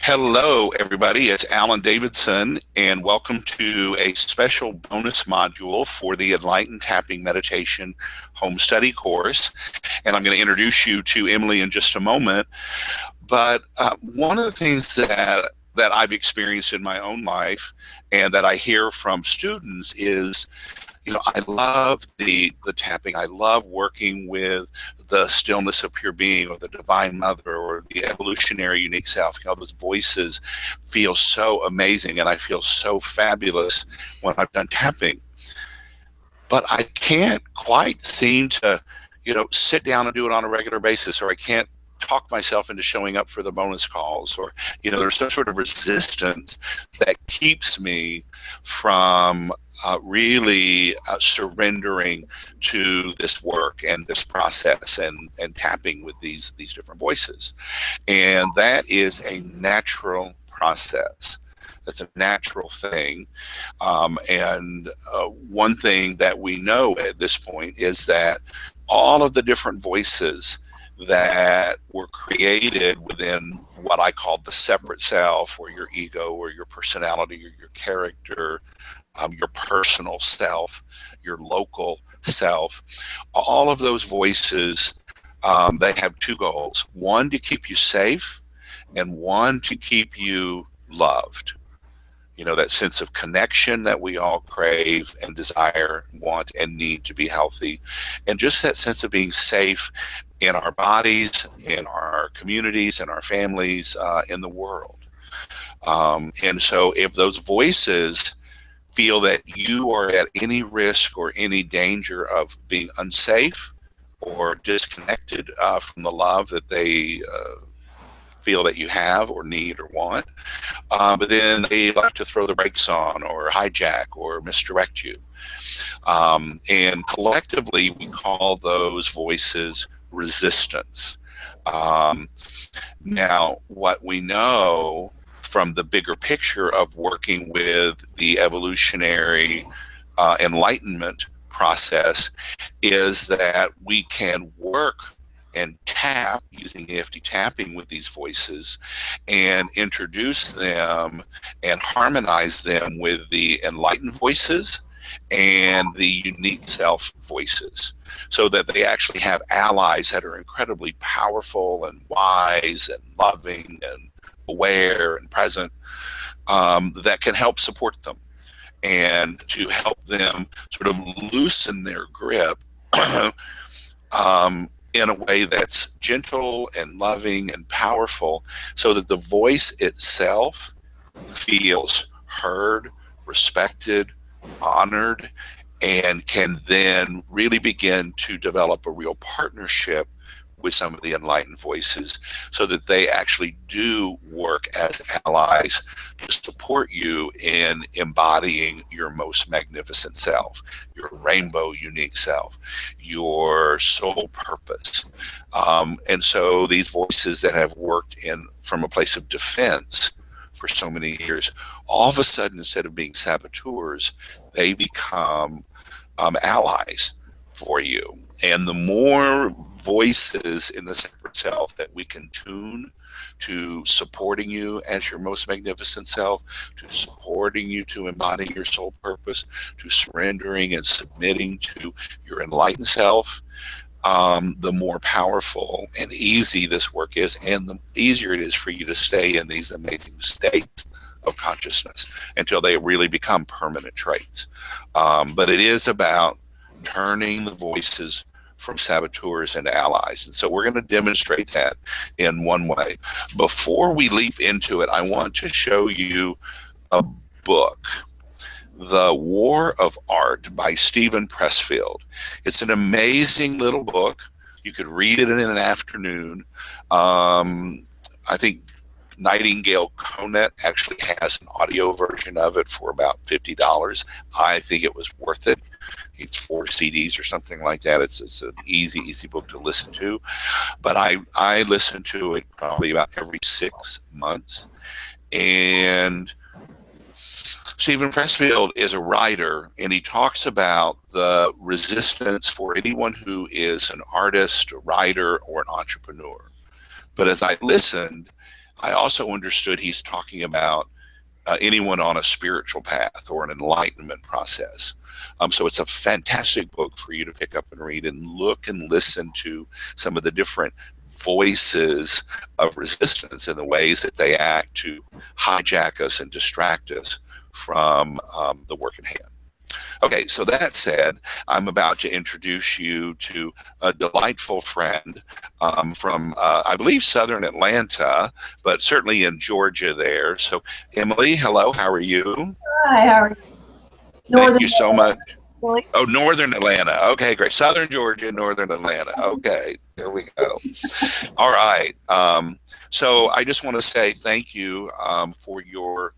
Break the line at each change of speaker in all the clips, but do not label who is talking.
Hello, everybody. It's Alan Davidson, and welcome to a special bonus module for the Enlightened Tapping Meditation Home Study course. And I'm going to introduce you to Emily in just a moment. But one of the things that I've experienced in my own life and that I hear from students is, I love the tapping. I love working with the stillness of pure being, or the divine mother, or the evolutionary unique self. Those voices feel so amazing, and I feel so fabulous when I've done tapping. But I can't quite seem to, sit down and do it on a regular basis, or I can't talk myself into showing up for the bonus calls, or there's some sort of resistance that keeps me from really surrendering to this work and this process and tapping with these different voices. And that is a natural process. That's a natural thing. And one thing that we know at this point is that all of the different voices that were created within what I call the separate self, or your ego, or your personality, or your character, your personal self, your local self, all of those voices, they have two goals. One, to keep you safe, and one, to keep you loved. That sense of connection that we all crave and desire, want, and need to be healthy. And just that sense of being safe in our bodies, in our communities, in our families, in the world. And so if those voices feel that you are at any risk or any danger of being unsafe or disconnected from the love that they feel that you have or need or want, but then they like to throw the brakes on, or hijack, or misdirect you. And collectively, we call those voices resistance. Now, what we know from the bigger picture of working with the evolutionary enlightenment process is that we can work and tap using EFT tapping with these voices, and introduce them and harmonize them with the enlightened voices and the unique self voices, so that they actually have allies that are incredibly powerful and wise and loving and aware and present, that can help support them and to help them sort of loosen their grip in a way that's gentle and loving and powerful, so that the voice itself feels heard, respected, honored, and can then really begin to develop a real partnership with some of the enlightened voices, so that they actually do work as allies to support you in embodying your most magnificent self, your rainbow unique self, your soul purpose. And so these voices that have worked in from a place of defense for so many years, all of a sudden, instead of being saboteurs, they become allies for you. And the more voices in the separate self that we can tune to supporting you as your most magnificent self, to supporting you to embody your soul purpose, to surrendering and submitting to your enlightened self, the more powerful and easy this work is, and the easier it is for you to stay in these amazing states of consciousness until they really become permanent traits. But it is about turning the voices from saboteurs into allies. And so we're going to demonstrate that in one way. Before we leap into it, I want to show you a book, The War of Art by Stephen Pressfield. It's an amazing little book. You could read it in an afternoon. I think Nightingale Conant actually has an audio version of it for about $50. I think it was worth it. It's 4 CDs or something like that. It's an easy book to listen to. But I listen to it probably about every 6 months. And Stephen Pressfield is a writer, and he talks about the resistance for anyone who is an artist, a writer, or an entrepreneur. But as I listened, I also understood he's talking about anyone on a spiritual path or an enlightenment process. So it's a fantastic book for you to pick up and read and look and listen to some of the different voices of resistance and the ways that they act to hijack us and distract us from the work at hand. Okay, so that said, I'm about to introduce you to a delightful friend from, I believe, southern Atlanta, but certainly in Georgia there. So, Emily, hello, how are you?
Hi, how are you?
Thank
Northern
you so much.
Italy.
Oh, northern Atlanta. Okay, great. Southern Georgia, northern Atlanta. Okay, there we go. All right. So I just want to say thank you for your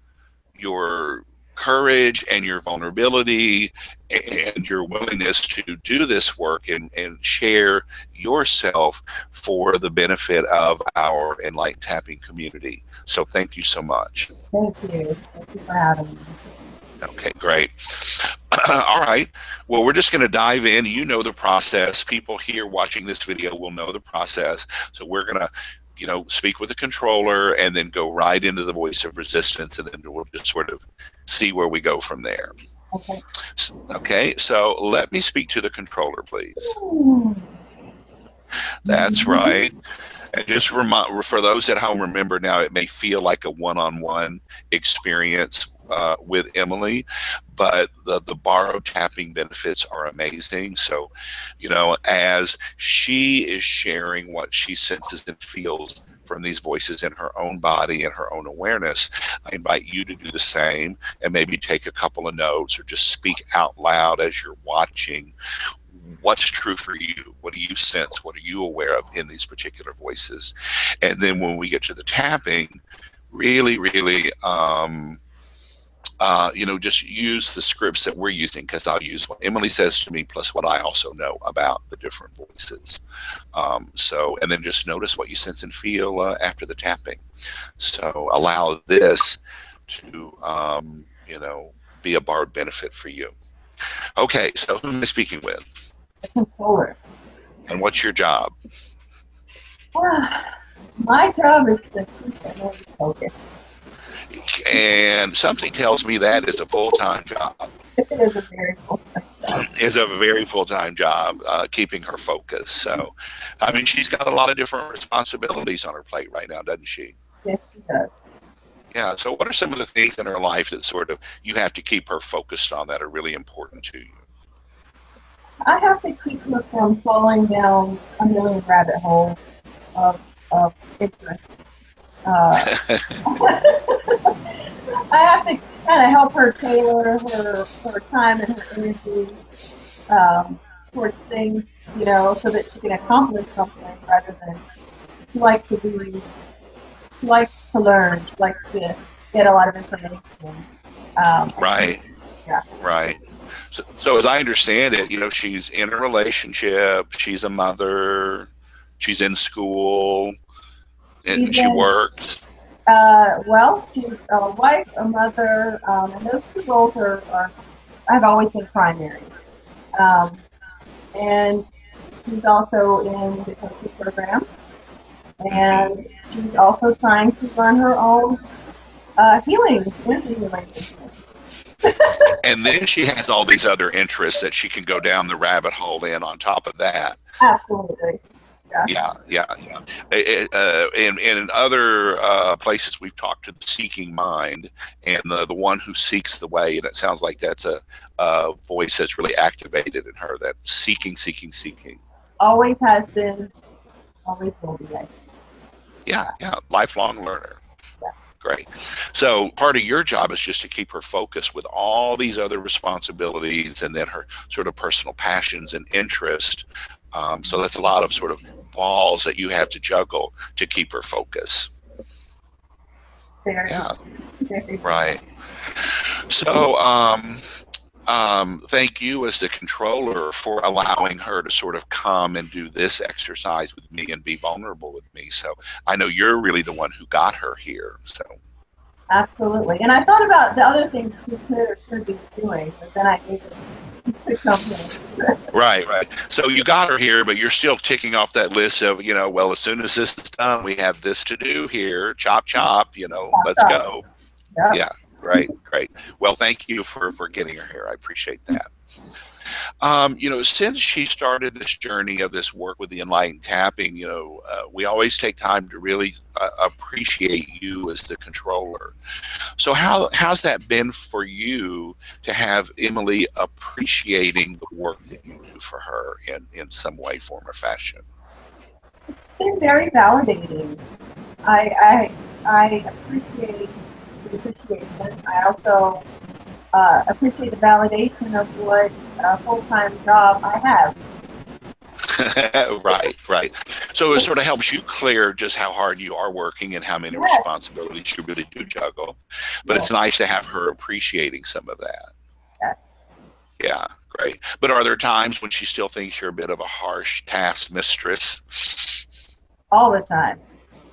courage and your vulnerability and your willingness to do this work and share yourself for the benefit of our enlightened tapping community. So thank you so much.
Thank you. Thank you for having me.
Okay, great. All right. Well, we're just going to dive in. You know the process. People here watching this video will know the process. So we're going to, speak with the controller and then go right into the voice of resistance, and then we'll just sort of see where we go from there.
Okay.
Okay. So let me speak to the controller, please.
Ooh.
That's right. And just for those at home, remember now it may feel like a one-on-one experience with Emily, but the borrow tapping benefits are amazing. So, as she is sharing what she senses and feels from these voices in her own body and her own awareness, I invite you to do the same and maybe take a couple of notes or just speak out loud as you're watching. What's true for you? What do you sense? What are you aware of in these particular voices? And then when we get to the tapping, really, really, just use the scripts that we're using, because I'll use what Emily says to me plus what I also know about the different voices. And then just notice what you sense and feel after the tapping. So allow this to, be a borrowed benefit for you. Okay, so who am I speaking with?
The controller.
And what's your job?
My job is to keep Emily focused.
And something tells me that is a full-time job.
It is a very full-time job.
Is a very full-time job, keeping her focus. So, I mean, she's got a lot of different responsibilities on her plate right now, doesn't she?
Yes, she does.
Yeah. So, what are some of the things in her life that sort of you have to keep her focused on that are really important to you?
I have to keep her from falling down a million rabbit holes of interest. Uh, I have to kind of help her tailor her time and her energy towards things, so that she can accomplish something rather than she likes to be, she likes to learn, she likes to get a lot of information.
Right.
Yeah.
Right. So as I understand it, she's in a relationship, she's a mother, she's in school, and she works.
Well, she's a wife, a mother, and those two roles have always been primary. And she's also in the coaching program, and she's also trying to run her own healing, energy healing business.
And then she has all these other interests that she can go down the rabbit hole in on top of that.
Absolutely.
Yeah. And in other places, we've talked to the seeking mind and the one who seeks the way, and it sounds like that's a voice that's really activated in her. That seeking.
Always has been, always will be.
Yeah, lifelong learner.
Yeah.
Great. So part of your job is just to keep her focused with all these other responsibilities and then her sort of personal passions and interest. So that's a lot of sort of balls that you have to juggle to keep her focused. Yeah. Right. So thank you as the controller for allowing her to sort of come and do this exercise with me and be vulnerable with me. So I know you're really the one who got her here. So
Absolutely. And I thought about the other things she could or should be doing, but then I gave it to come here.
Right, right. So you got her here, but you're still ticking off that list of, well, as soon as this is done, we have this to do here. Chop, chop, let's go.
Yeah.
Yeah, great, great. Well, thank you for getting her here. I appreciate that. Since she started this journey of this work with the enlightened tapping, we always take time to really appreciate you as the controller. So how's that been for you to have Emily appreciating the work that you do for her in some way, form, or fashion?
It's been very validating. I appreciate the appreciation. I also appreciate the validation of what a full-time job I have.
Right, right. So it sort of helps you clear just how hard you are working and how many
Yes,
responsibilities you really do juggle. But
yes,
it's nice to have her appreciating some of that.
yes,
Yeah, great. But are there times when she still thinks you're a bit of a harsh task mistress?
all the time.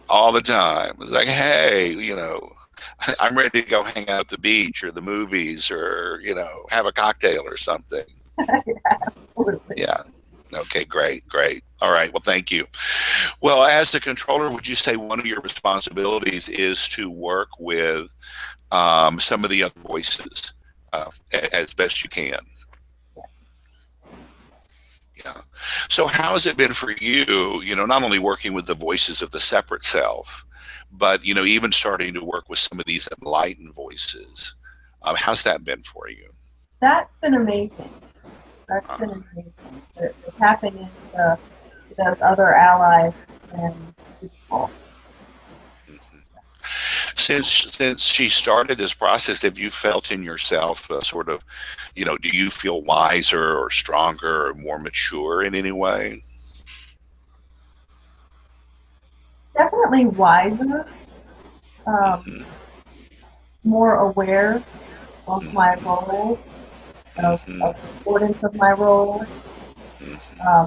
All the time. It's like, hey, I'm ready to go hang out at the beach or the movies or, have a cocktail or something.
Absolutely.
Yeah. Okay, great, great. All right. Well, thank you. Well, as the controller, would you say one of your responsibilities is to work with some of the other voices as best you can? Yeah. So, how has it been for you, not only working with the voices of the separate self, but, even starting to work with some of these enlightened voices? How's that been for you?
That's been amazing. That's
Uh,
been amazing. The tapping into those other allies and people.
since she started this process, have you felt in yourself sort of, do you feel wiser or stronger or more mature in any way?
Definitely wiser, um,
Hmm.
more aware of my
Hmm.
role,
Hmm.
of the importance of my role.
Hmm.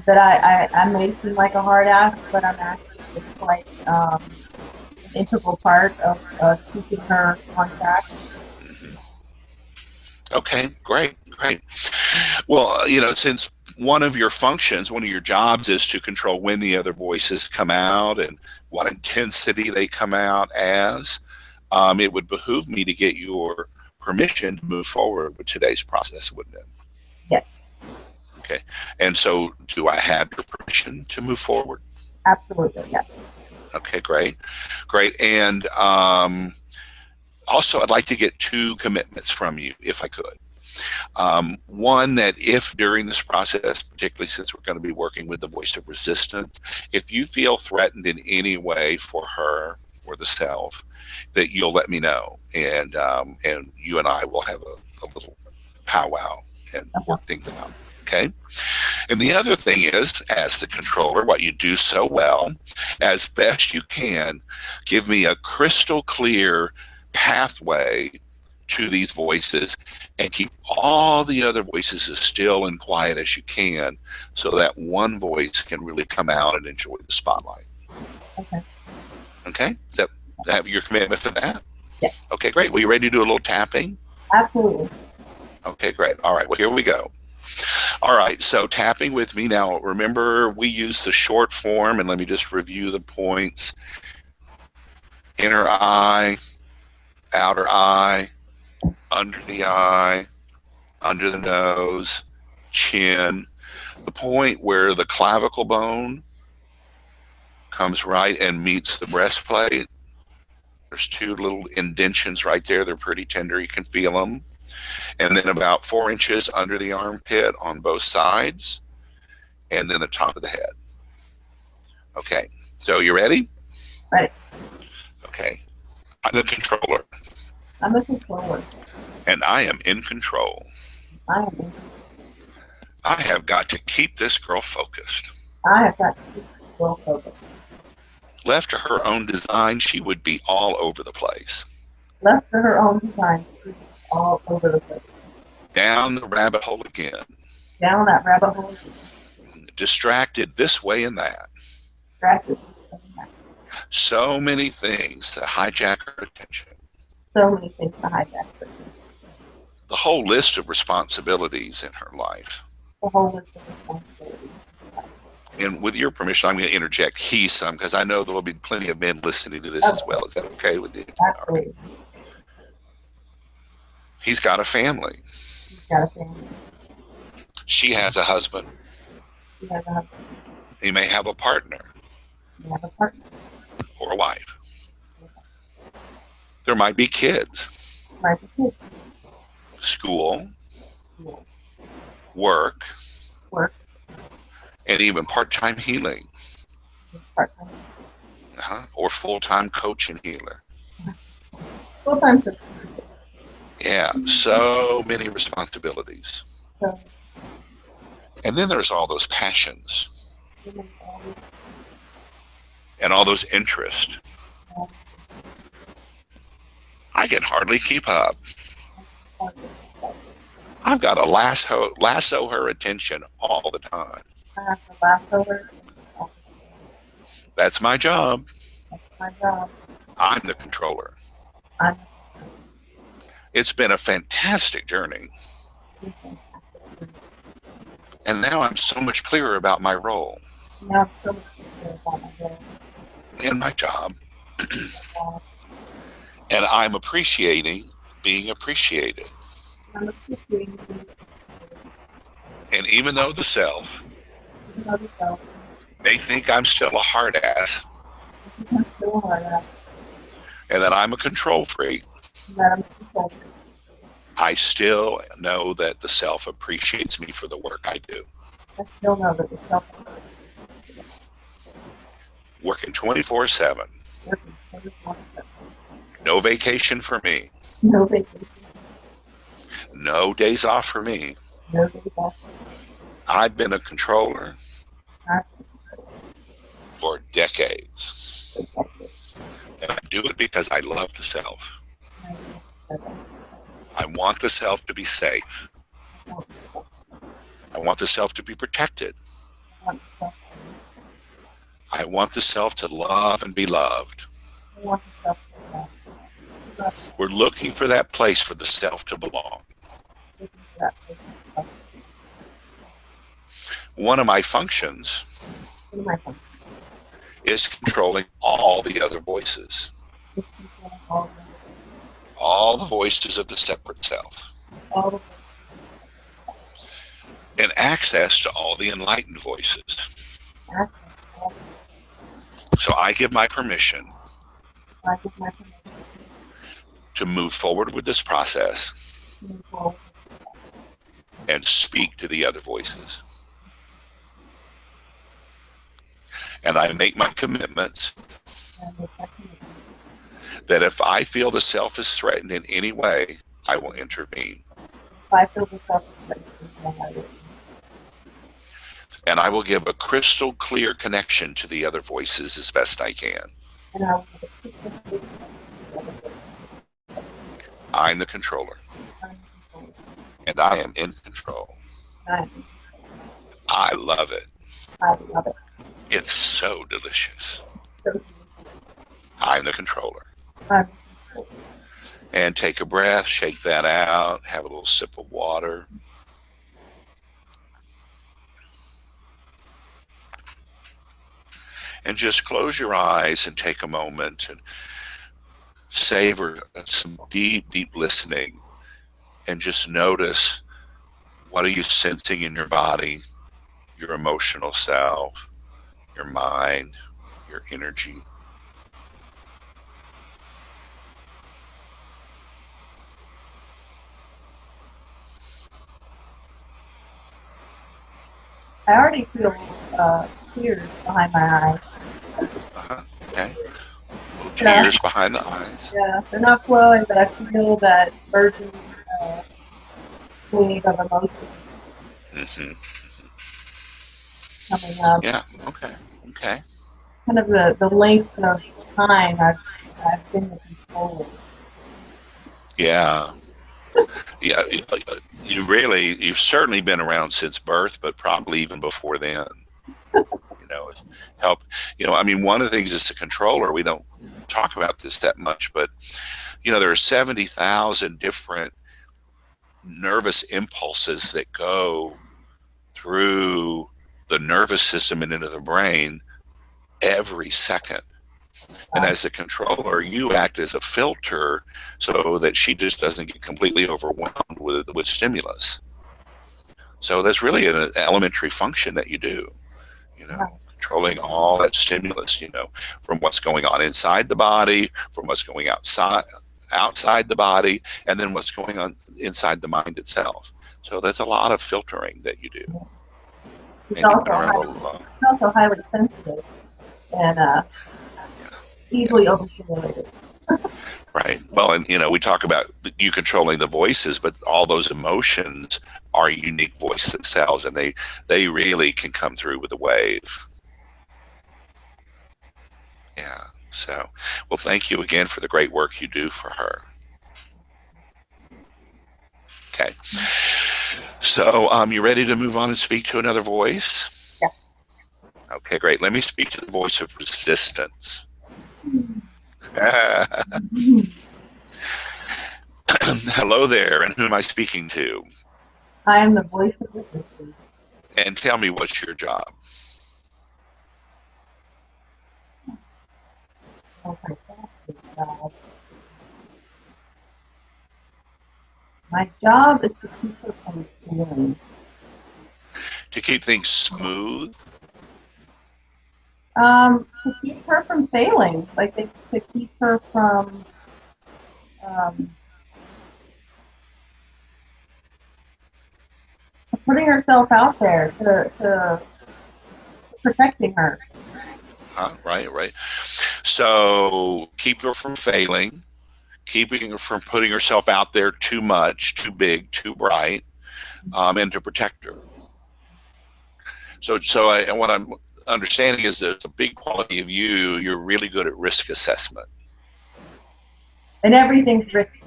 That I may seem like a hard ass, but I'm actually just quite an integral part of keeping her on track.
Okay, great, great. Well, since one of your functions, one of your jobs is to control when the other voices come out and what intensity they come out as, it would behoove me to get your permission to move forward with today's process, wouldn't it?
Yes,
Okay. And so, do I have your permission to move forward?
absolutely. Yes.
Okay, great, great. And also, I'd like to get two commitments from you, if I could. One, that if during this process, particularly since we're going to be working with the voice of resistance, if you feel threatened in any way for her or the self, that you'll let me know, and you and I will have a little powwow and
Uh-huh.
work things out. Okay. And the other thing is, as the controller, what you do so well, as best you can, give me a crystal clear pathway to these voices and keep all the other voices as still and quiet as you can so that one voice can really come out and enjoy the spotlight.
Okay.
Okay? Is that have your commitment for that?
Yes.
Okay, great. Well, you ready to do a little tapping?
Absolutely.
Okay, great. All right, well, here we go. All right, so tapping with me now. Remember, we use the short form, and let me just review the points: inner eye, outer eye, under the eye, under the nose, chin, the point where the clavicle bone comes right and meets the breastplate. There's two little indentions right there. They're pretty tender. You can feel them. And then about 4 inches under the armpit on both sides, and then the top of the head. Okay, so you ready?
Right.
Okay, I'm the controller,
I'm looking forward.
and I am in control.
I am. In,
I have got to keep this girl focused.
I have got to keep well focused.
Left to her own design, she would be all over the place.
Left to her own design, she's all over the place.
Down the rabbit hole again.
Down that rabbit hole,
Distracted this way and that.
distracted.
So many things to hijack her attention.
So many things to hijack her.
the whole list of responsibilities in her life.
The whole list of responsibilities.
And with your permission, I'm going to interject he some because I know there will be plenty of men listening to this as
Okay,
well. Is that okay with you? All right.
absolutely.
He's got a family.
He's got a family.
She has a husband.
He has a husband.
He may have a partner
He has a partner.
or a wife. There might be kids,
Right, the kids.
school,
School.
work,
Work.
and even part-time healing,
Part-time.
or full-time coach and healer.
Full-time coach.
Yeah, so many responsibilities.
So,
And then there's all those passions
women always
and all those interests.
have
I can hardly keep up.
partners.
I've got to lasso her attention all the time.
I have to laugh over.
That's my job.
That's my job.
I'm the controller.
I'm
It's been a fantastic journey. And now I'm so much clearer about my role
now I'm so much clearer about my role.
in my job. And I'm appreciating being appreciated.
I'm appreciating being
And even though the self
another self.
may think I'm still a hard ass
I'm still hard at
and that I'm a control freak,
that I'm controlling.
I still know that the self appreciates me for the work I do.
I still know that the self
Working 24/7,
working 24/7.
no vacation for me,
No vacation.
no days off for me.
No days off.
I've been a controller
I
for decades. And I do it because I love the self. I want the self to be safe. I want the self to be protected. I want the self to love and be loved. We're looking for that place for the self to belong. One of my functions is controlling all the other voices, all the voices of the separate self, and access to all the enlightened voices. So I give my permission to move forward with this process and speak to the other voices. And I make my commitments that if I feel the self is threatened in any way, I will intervene. And I will give a crystal clear connection to the other voices as best I can. I'm the controller. And I am in control. I love it. It's so delicious. I'm the controller. And take a breath, shake that out, have a little sip of water. And just close your eyes and take a moment and savor some deep, deep listening. And just notice, what are you sensing in your body, your emotional self, your mind, your energy.
I already feel tears behind my eyes.
Okay. Tears behind the eyes.
Yeah, they're not flowing, but I feel that virgin wave of emotion coming up.
Yeah. Okay. Okay.
Kind of the length of time I've been the controller.
Yeah. Yeah. You've certainly been around since birth, but probably even before then. Help. I mean, one of the things as a controller, we don't talk about this that much, but there are 70,000 different nervous impulses that go through the nervous system and into the brain every second. And
Wow.
as a controller, you act as a filter so that she just doesn't get completely overwhelmed with stimulus. So that's really an elementary function that you do,
Wow.
controlling all that stimulus, from what's going on inside the body, from what's going outside the body, and then what's going on inside the mind itself. So that's a lot of filtering that you do.
It's
And you
also
can earn a
highly,
little,
it's also highly sensitive and
yeah.
easily overstimulated.
Right. Well, and we talk about you controlling the voices, but all those emotions are unique voice themselves, and they really can come through with a wave. Yeah. So, well, thank you again for the great work you do for her. Okay. So, you ready to move on and speak to another voice?
Yeah.
Okay, great. Let me speak to the voice of resistance. Hello there, and who am I speaking to?
I am the voice of resistance.
And tell me, what's your job?
Okay, my job is to keep her from feeling.
To keep things smooth?
To keep her from failing, like to keep her from um, putting herself out there, to protecting her.
Right, right. So keep her from failing, keeping her from putting herself out there too much, too big, too bright, and to protect her. And what I'm understanding is that a big quality of you. You're really good at risk assessment,
And everything's risky.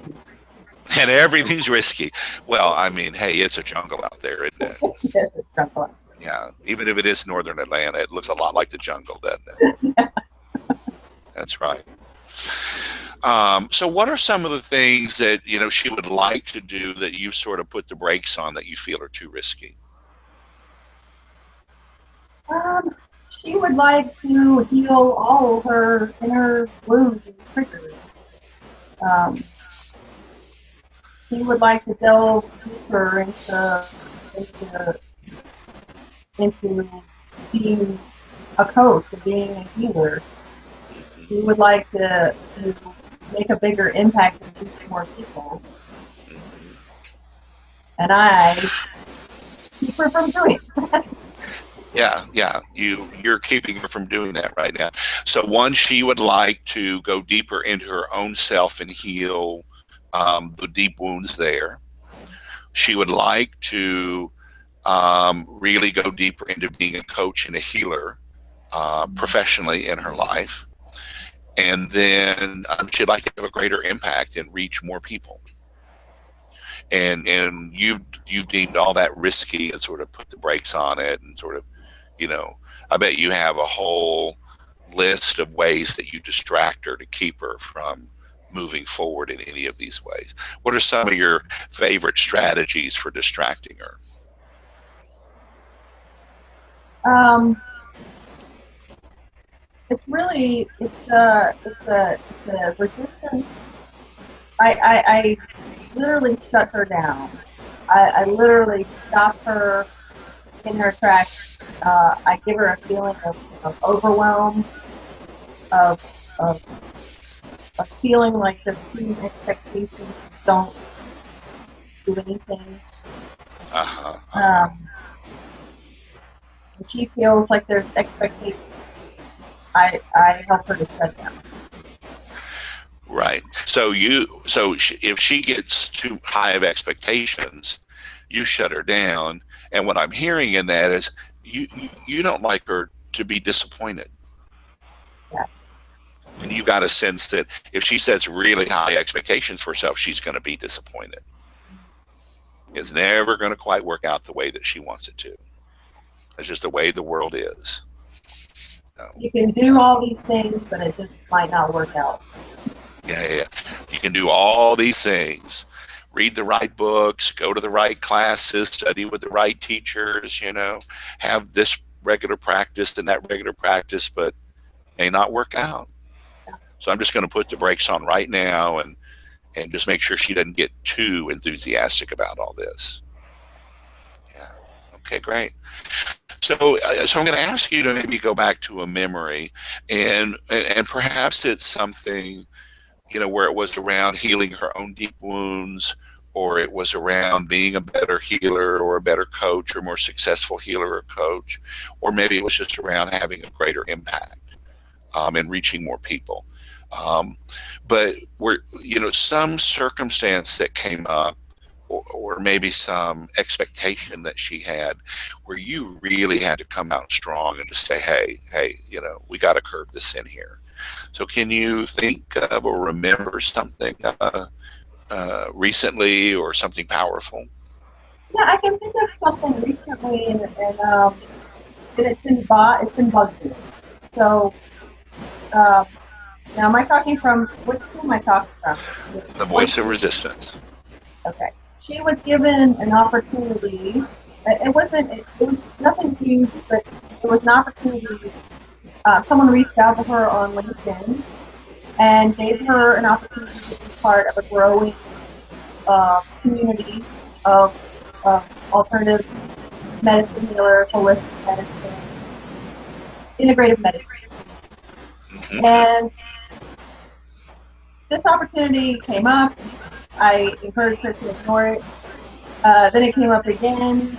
and everything's risky. Well, I mean, hey, it's a jungle out there, isn't it?
Yes, it's stressful.
Yeah, even if it is northern Atlanta, it looks a lot like the jungle, doesn't it? That's right. So, what are some of the things that she would like to do that you sort of put the brakes on that you feel are too risky?
She would like to heal all her inner wounds and triggers. Um, she would like to delve deeper into into being a coach and being a healer. She would like to make a bigger impact and reach more people. And I keep her from doing that.
Yeah, yeah. You're keeping her from doing that right now. So, one, she would like to go deeper into her own self and heal the deep wounds there. She would like to really go deeper into being a coach and a healer professionally in her life. And then she'd like to have a greater impact and reach more people. And you've deemed all that risky and sort of put the brakes on it and sort of, you know, I bet you have a whole list of ways that you distract her to keep her from moving forward in any of these ways. What are some of your favorite strategies for distracting her?
Um, it's really it's a resistance. I literally shut her down. I literally stop her in her tracks. I give her a feeling of overwhelm, of, of of feeling like the pre expectations don't do anything.
Uh-huh, uh-huh.
Um, if she feels like there's expectations, I help her to shut down.
Right. If she gets too high of expectations, you shut her down. And what I'm hearing in that is you don't like her to be disappointed.
Yeah.
And you got a sense that if she sets really high expectations for herself, she's going to be disappointed. It's never going to quite work out the way that she wants it to. It's just the way the world is.
You can do all these things, but it just might not work out.
Yeah, yeah, yeah. You can do all these things read the right books, go to the right classes, study with the right teachers, have this regular practice and that regular practice, but may not work out. So I'm just going to put the brakes on right now and just make sure she doesn't get too enthusiastic about all this. Yeah. Okay, great. So I'm going to ask you to maybe go back to a memory, and perhaps it's something, where it was around healing her own deep wounds, or it was around being a better healer or a better coach or more successful healer or coach, or maybe it was just around having a greater impact and reaching more people. Um, but some circumstance that came up, or maybe some expectation that she had, where you really had to come out strong and just say, hey, we got to curb this in here. So can you think of or remember something recently, or something powerful?
Yeah, I can think of something recently, and it's in bug food. So now, am I talking from which school am I talking from?
The voice of resistance.
Okay. She was given an opportunity. It was nothing huge, but it was an opportunity. Someone reached out to her on LinkedIn and gave her an opportunity to be part of a growing community of alternative medicine healers, holistic medicine, integrative medicine.
Mm-hmm.
And this opportunity came up. I encouraged her to ignore it. Then it came up again,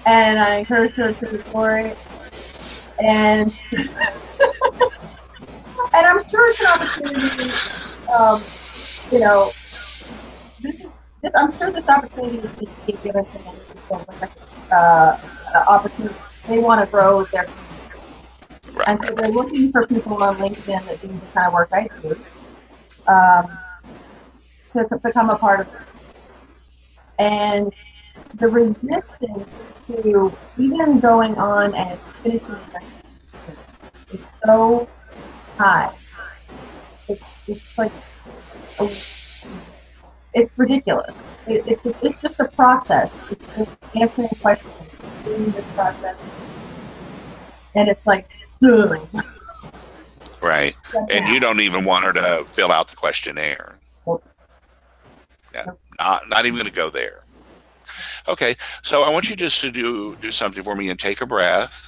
and I encouraged her to ignore it. And I'm sure it's an opportunity. Um, you know, I'm sure this opportunity is being given to many people with opportunity. They want to grow their community,
Right,
and
right,
so they're
right.
looking for people on LinkedIn that do the kind of work I do um, to become a part of it. And the resistance to even going on and finishing is so high. It's like it's ridiculous. It's just a process. It's just answering questions, doing this process, and it's like, ugh.
Right. And you don't even want her to fill out the questionnaire. Yeah. Not even going to go there. Okay. So I want you just to do something for me and take a breath.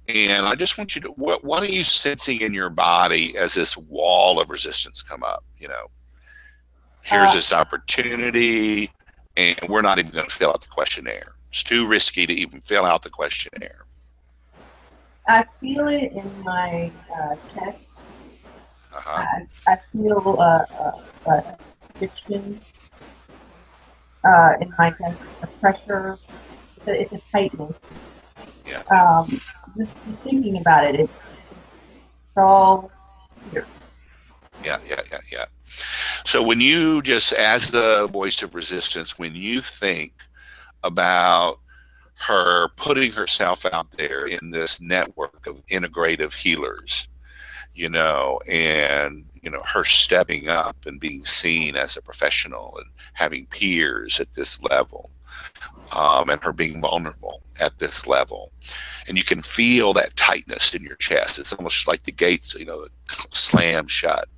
And I just want you to, what are you sensing in your body as this wall of resistance come up? Here's
Uh,
this opportunity, and we're not even going to fill out the questionnaire. It's too risky to even fill out the questionnaire.
I feel it in my chest.
Uh-huh.
I feel friction in my chest, a pressure. It's a tightness.
Yeah.
Just thinking about it, it's all here.
Yeah. Yeah. Yeah. Yeah. So when you just, as the voice of resistance, when you think about her putting herself out there in this network of integrative healers, and her stepping up and being seen as a professional and having peers at this level, and her being vulnerable at this level, and you can feel that tightness in your chest. It's almost like the gates, slam shut.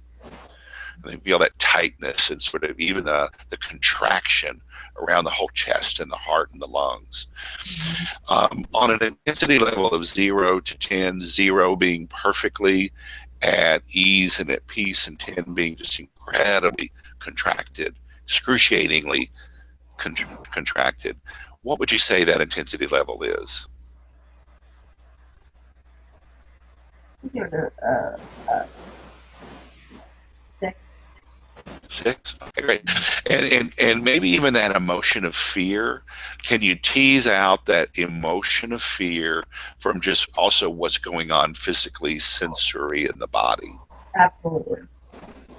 And they feel that tightness and sort of even the contraction around the whole chest and the heart and the lungs. On an intensity level of 0 to 10, 0 being perfectly at ease and at peace, and 10 being just incredibly contracted, excruciatingly contracted, what would you say that intensity level is?
Give it a 6.
6. Okay, great. And maybe even that emotion of fear. Can you tease out that emotion of fear from just also what's going on physically, sensory in the body?
Absolutely.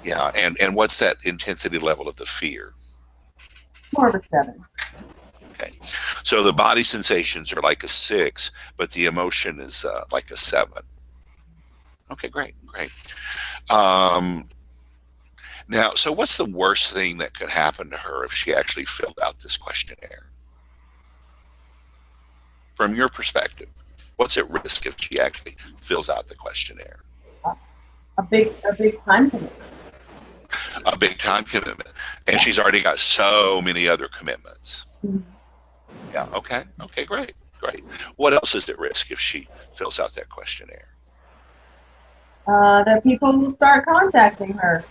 Yeah, and what's that intensity level of the fear?
More of a 7.
Okay, so the body sensations are like a 6, but the emotion is like a 7. Okay, great, great. Um, Now, so what's the worst thing that could happen to her if she actually filled out this questionnaire? From your perspective, what's at risk if she actually fills out the questionnaire?
A big time commitment.
A big time commitment. And
Yeah.
she's already got so many other commitments.
Mhm.
Yeah, okay. Okay, great. Great. What else is at risk if she fills out that questionnaire?
That people will start contacting her.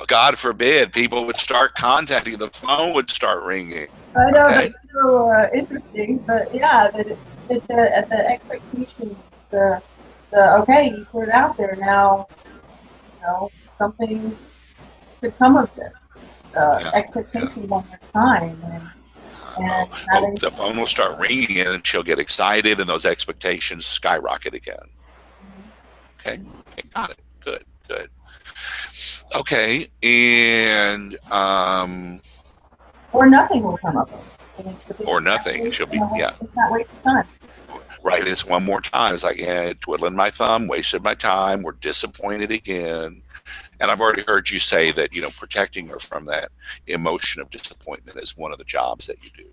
God forbid people would start contacting, the phone would start ringing.
I know
Okay.
that's so interesting, but yeah, that at the expectation, the okay, you put it out there now. Something could come of this.
Yeah. Yeah.
Expectation one more time, and
Oh,
having
the phone will start ringing and she'll get excited and those expectations skyrocket again. Okay. Okay, got it. Good. Good. Okay. And
or nothing will come of it. And
or nothing. She'll be, yeah.
it's not wasted time.
Right. It's one more time. It's like, yeah, twiddling my thumb, wasted my time. We're disappointed again. And I've already heard you say that, protecting her from that emotion of disappointment is one of the jobs that you do.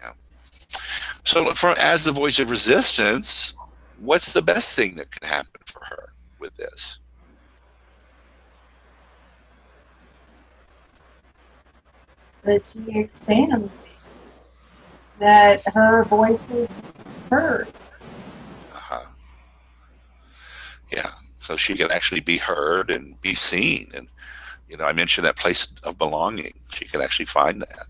Yeah. So, as the voice of resistance, what's the best thing that can happen for her with this?
That she expands, that her voice is heard.
Uh-huh. Yeah. So she can actually be heard and be seen. And, I mentioned that place of belonging. She can actually find that.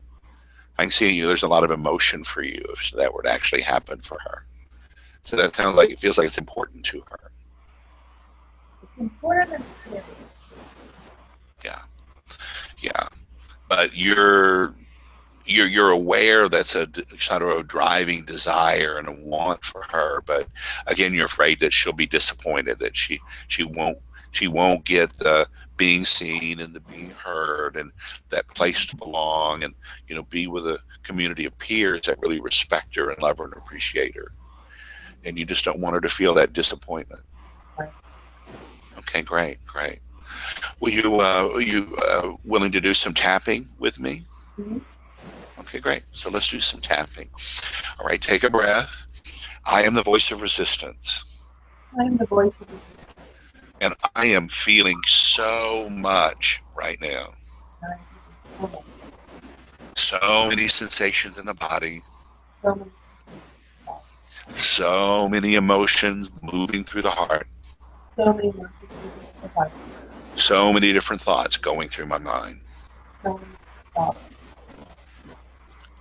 I can see there's a lot of emotion for you if that were to actually happen for her. So that sounds like it feels like it's important to her.
It's important.
Yeah. Yeah. But you're aware that's a sort of a driving desire and a want for her, but again you're afraid that she'll be disappointed, that she won't get the being seen and the being heard and that place to belong, and be with a community of peers that really respect her and love her and appreciate her, and you just don't want her to feel that disappointment. Okay, great, great. Will you willing to do some tapping with me?
Mm-hmm.
Okay, great. So let's do some tapping. All right, take a breath. I am the voice of resistance.
I'm the voice of
And I am feeling so much right now.
the
So many sensations in the body,
so many,
so many emotions moving through the heart,
so many voices of heart,
so many different thoughts going through my mind.
so many thoughts.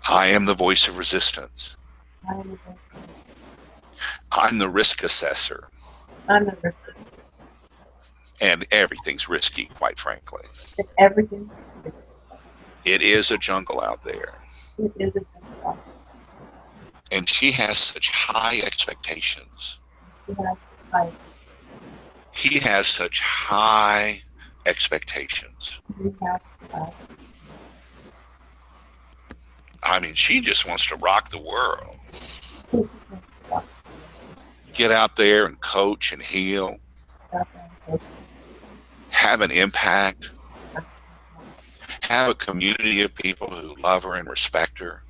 I am the voice of resistance.
I'm the voice.
I'm the risk assessor.
I'm the risk.
And everything's risky, quite frankly.
It's everything.
It is a jungle out there.
It is a good.
And she has such high expectations.
She has life.
He has such high expectations.
We have life.
I mean, she just wants to rock the world. Get out there and coach and heal. Have an impact. Have a community of people who love her and respect her.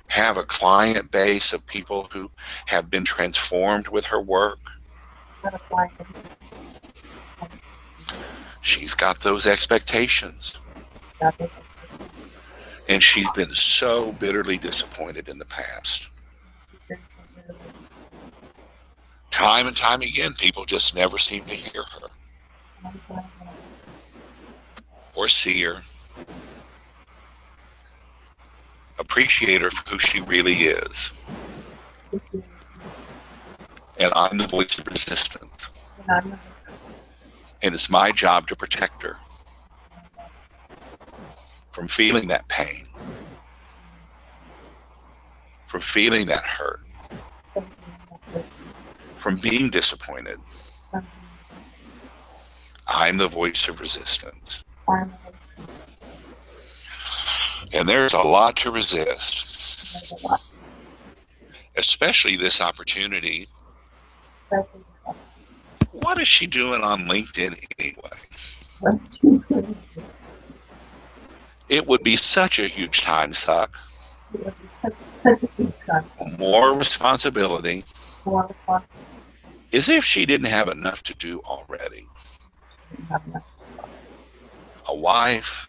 Have a client base of people who have been transformed with her work. She's got those expectations. And she's been so bitterly disappointed in the past. Time and time again, people just never seem to hear her or see her, appreciate her for who she really is. And I'm the voice of resistance. And it's my job to protect her from feeling that pain, from feeling that hurt, from being disappointed. I'm the voice of resistance. And there's a lot to resist, especially this opportunity
especially the
What is she doing on LinkedIn anyway?
what she's doing.
It would be such a huge time suck,
It would be such a huge concept,
more responsibility,
more responsibility,
as if she didn't have enough to do already.
and have enough
A wife,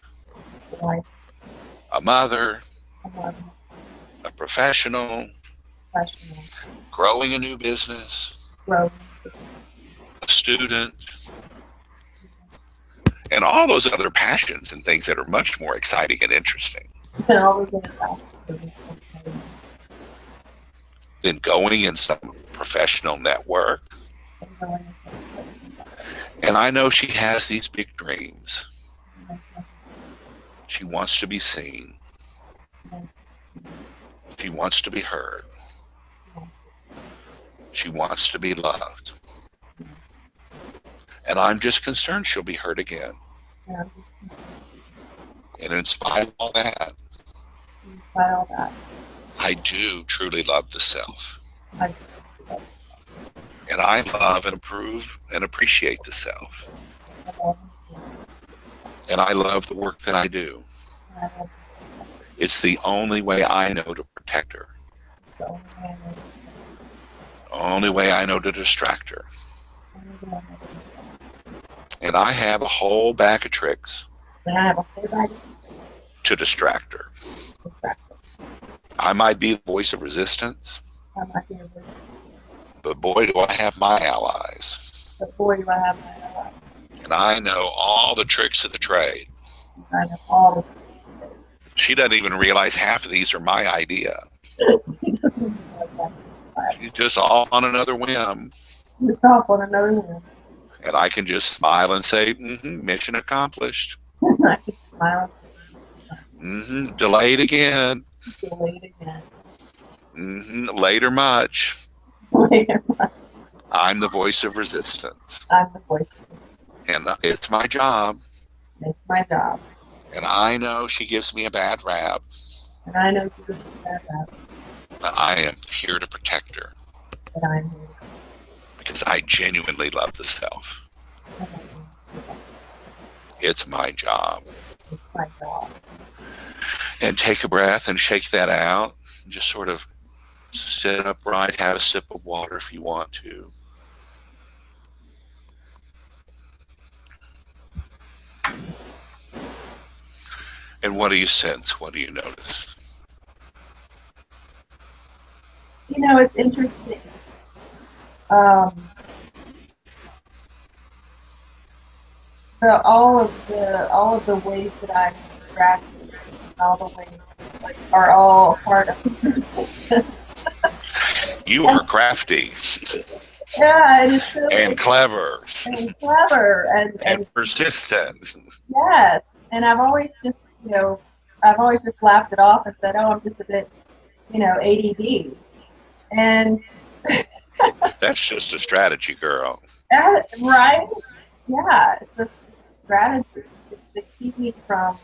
life,
a mother,
a mother,
a professional,
professional,
growing a new business,
growth,
a student, and all those other passions and things that are much more exciting and interesting
and all the other factors.
than going in some professional network.
And going into
And I know she has these big dreams. She wants to be seen. She wants to be heard. She wants to be loved. And I'm just concerned she'll be hurt again.
and
And in spite of all that,
by all that,
I do truly love the self.
I
And I love and approve and appreciate the self.
love
And I love the work that I do.
and I love
It's the only way I know to protect her.
the only way I know,
Only way I know to distract her.
only way I know.
And I have a whole bag of tricks
And I have a whole bag
to distract her.
of practice.
I might be the voice of resistance,
I'm not here with
but boy, do I have my allies.
the boy do I have my life.
And I know all the tricks of the trade.
I know all
She doesn't even realize half of these are my idea.
the
She's just off on another whim.
it's off on another one.
And I can just smile and say, mission accomplished.
I can smile
Delayed again.
and delayed again.
Later much.
Later,
I'm the voice of resistance.
I'm the voice.
And it's my job.
It's my job.
And I know she gives me a bad rap.
And I know you can that up,
But I am here to protect her.
but I'm here.
Because I genuinely love the self. It's my job.
It's my job.
And take a breath and shake that out. Just sort of sit upright, have a sip of water if you want to. And what do you sense? What do you notice?
You know, it's interesting. Um, all of the ways that I'm distracted, all the ways like are all part of the
You are crafty
yeah, and it's really
and clever
and clever
and persistent.
yes. And I've always just I've always just laughed it off and said, oh, I'm just a bit, ADD. And
That's just a strategy, girl.
right? Yeah, it's a strategy. It's to keep me from.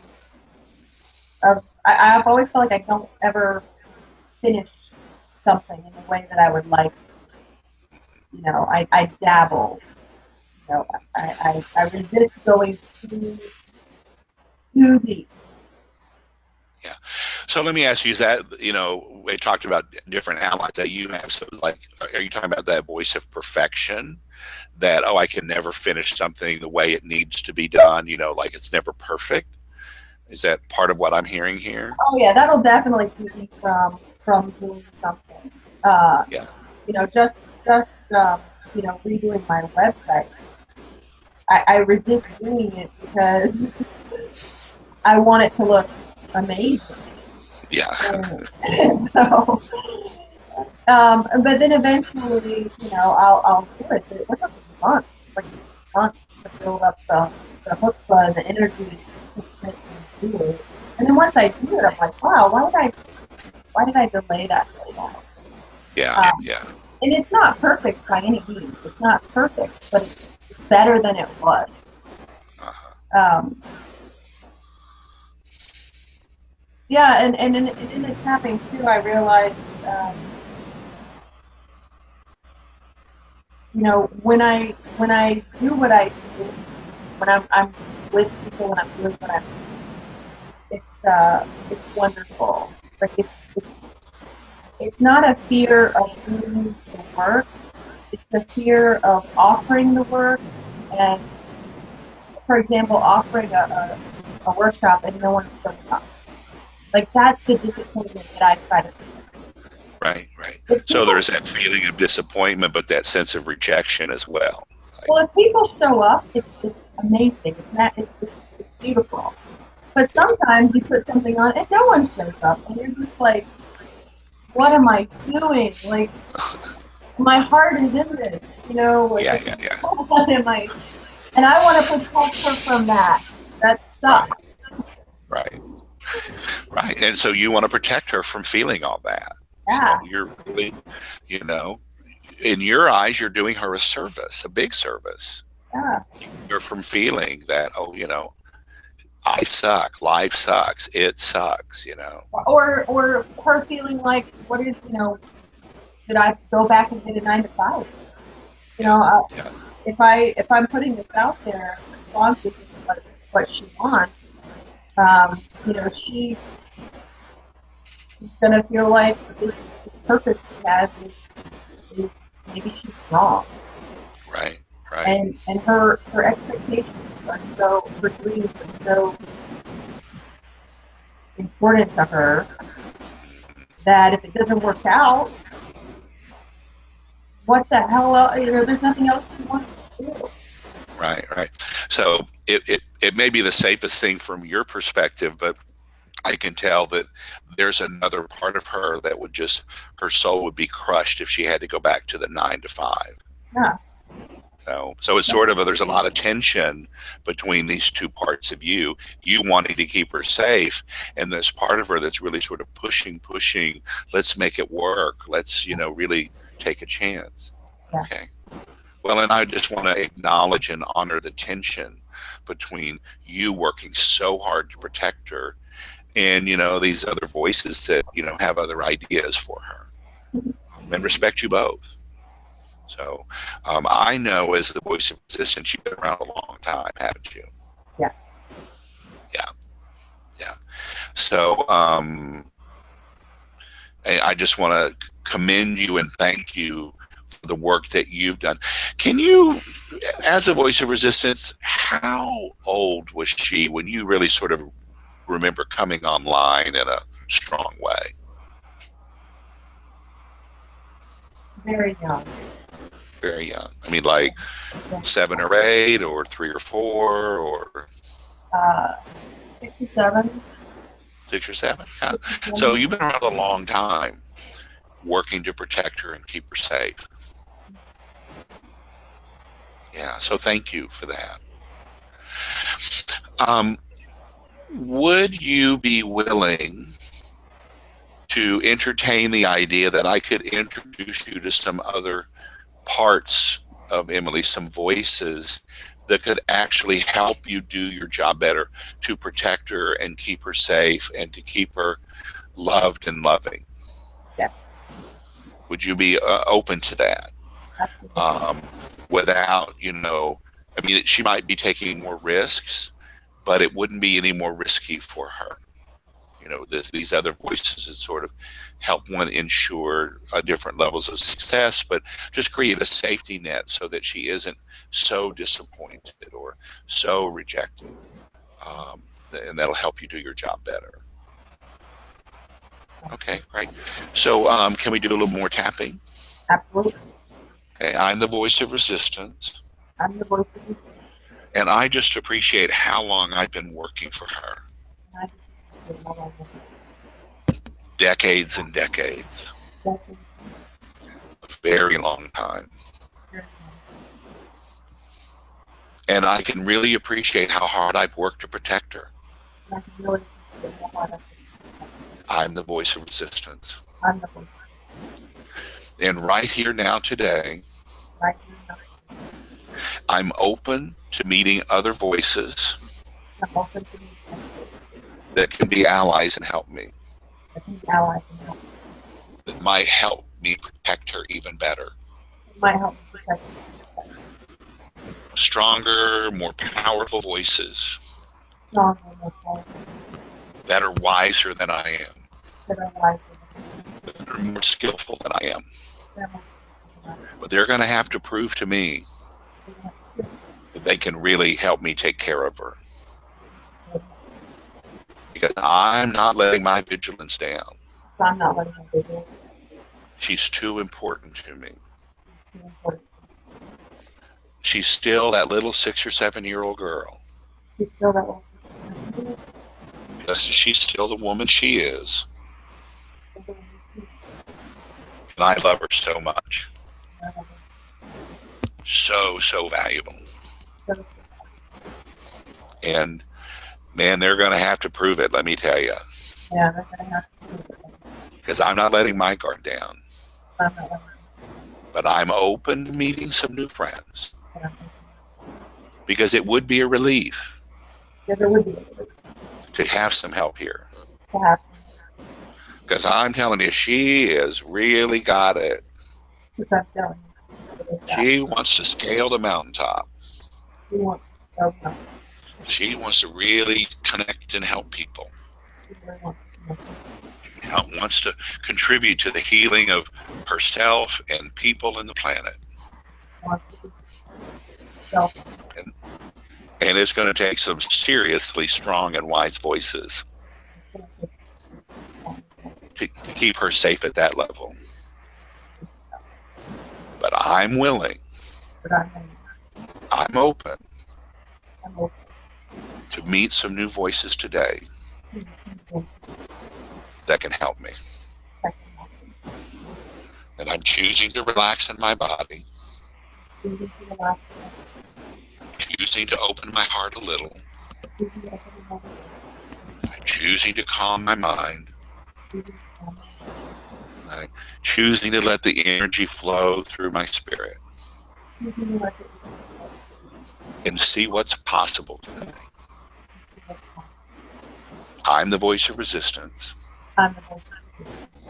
I've always felt like I don't ever finish something in the way that I would like. I dabble. I resist going too deep.
Yeah. So let me ask you, is that, we talked about different allies that you have. So like, are you talking about that voice of perfection that, oh, I can never finish something the way it needs to be done, like it's never perfect? Is that part of what I'm hearing here?
Oh yeah, that'll definitely keep me from doing something.
Yeah.
Redoing my website. I resist doing it because I want it to look amazing.
Yeah.
And so, but then eventually, I'll do it. But it took months, like months to build up the chutzpah and the energy to do it. And then once I do it, I'm like, wow, why did I delay that so long?
Yeah. Yeah.
And it's not perfect by any means. It's not perfect, but it's better than it was.
Uh-huh.
Yeah, and in the tapping too, I realized, when I do what I do, when I'm with people, when I'm doing what I'm doing, it's wonderful. Like it's not a fear of doing the work. It's the fear of offering the work and, for example, offering a workshop and no one shows up. Like that's the disappointment that I try to prevent.
Right, right.
If
So
people,
there's that feeling of disappointment, but that sense of rejection as well. Like,
well, if people show up, it's amazing. It's beautiful. But
yeah,
sometimes you put something on and no one shows up, and you're just like, what am I doing? Like my heart is in this, like
yeah, yeah, yeah.
what am I? And I want to protect her from that. That
Right,
sucks.
right, right. And so you want to protect her from feeling all that.
Yeah,
So you're really, you know, in your eyes, you're doing her a service, a big service.
yeah.
You're from feeling that, oh, I suck. Life sucks. It sucks.
Or her feeling like, what is, did I go back and get a 9 to 5? You
Yeah,
know,
yeah,
if I'm putting this out there, the response isn't what she wants. She's gonna feel like this purpose she has is maybe she's wrong,
right, right.
and her expectations are so her dreams are so important to her that if it doesn't work out, what the hell else, there's nothing else she wants to do.
Right, right. So it may be the safest thing from your perspective, but I can tell that there's another part of her that would just, her soul would be crushed if she had to go back to the 9 to 5.
Yeah,
So it's sort of there's a lot of tension between these two parts of you wanting to keep her safe, and this part of her that's really sort of pushing. Let's make it work. Let's really take a chance.
yeah,
Okay. Well, and I just want to acknowledge and honor the tension between you working so hard to protect her and these other voices that have other ideas for her, and respect you both. So I know, as the voice of resistance, you've been around a long time, haven't you?
yeah.
Yeah, yeah. So I just want to commend you and thank you for the work that you've done. Can you, as a voice of resistance, how old was she when you really sort of remember coming online in a strong way?
Very young.
Very young. I mean, like
Yeah.
7 or 8 or 3 or 4 or
Uh, 67.
6 or 7. Yeah. So
67.
you've been around a long time working to protect her and keep her safe. Yeah. So thank you for that. Um, would you be willing to entertain the idea that I could introduce you to some other parts of Emily, some voices that could actually help you do your job better, to protect her and keep her safe and to keep her loved and loving?
Yeah,
Would you be open to that?
absolutely.
Um, without, I mean, she might be taking more risks, but it wouldn't be any more risky for her. These other voices that sort of help one ensure different levels of success, but just create a safety net so that she isn't so disappointed or so rejected. Um, and that'll help you do your job better. Okay, great. So can we do a little more tapping?
Absolutely.
Okay, I'm the voice of resistance,
I'm the voice of the system,
and I just appreciate how long I've been working for her.
and I just appreciate how long
Decades and decades.
I've been
A very long time.
here.
And I can really appreciate how hard I've worked to protect her.
And I can really appreciate how hard I've been.
I'm the voice of resistance.
I'm the voice
And right here now today,
right here now.
I'm open to meeting other voices
I'm open to these
that can be allies and help me,
that can be allies and help
that might help me protect her even better.
might help me protect
Stronger, more powerful voices
stronger, more powerful,
that are wiser than I am,
that are wiser
that are more skillful than I am.
than I am.
But they're going to have to prove to me that they can really help me take care of her. Because I'm not letting my vigilance down.
So I'm not letting them do it.
She's too important to me.
It's too important.
She's still that little 6 or 7 year old girl.
She's still that way.
Because she's still the woman she is. And I love her so much. So, so valuable. And man, they're going to have to prove it, let me tell you.
Yeah, they're going to have to do it.
Because I'm not letting my guard down.
I'm not letting
But I'm open to meeting some new friends.
them.
Because it would be a relief
Yeah, there would be a relief
to have some help here.
to have
Because I'm telling you, she has really got it.
because I'm telling you.
She wants to scale the mountaintop.
She wants to go.
She wants to really connect and help people.
She really wants to
Wants to contribute to the healing of herself and people and the planet.
wants to self.
And it's going to take some seriously strong and wise voices to keep her safe at that level. But I'm willing.
But
I'm open
I'm open.
to meet some new voices today that can help me. And I'm choosing to relax in my body. Choosing to open my heart a little. I'm choosing to calm my mind. I'm choosing to let the energy flow through my spirit and see what's possible today. I'm the voice of resistance.
I'm the voice.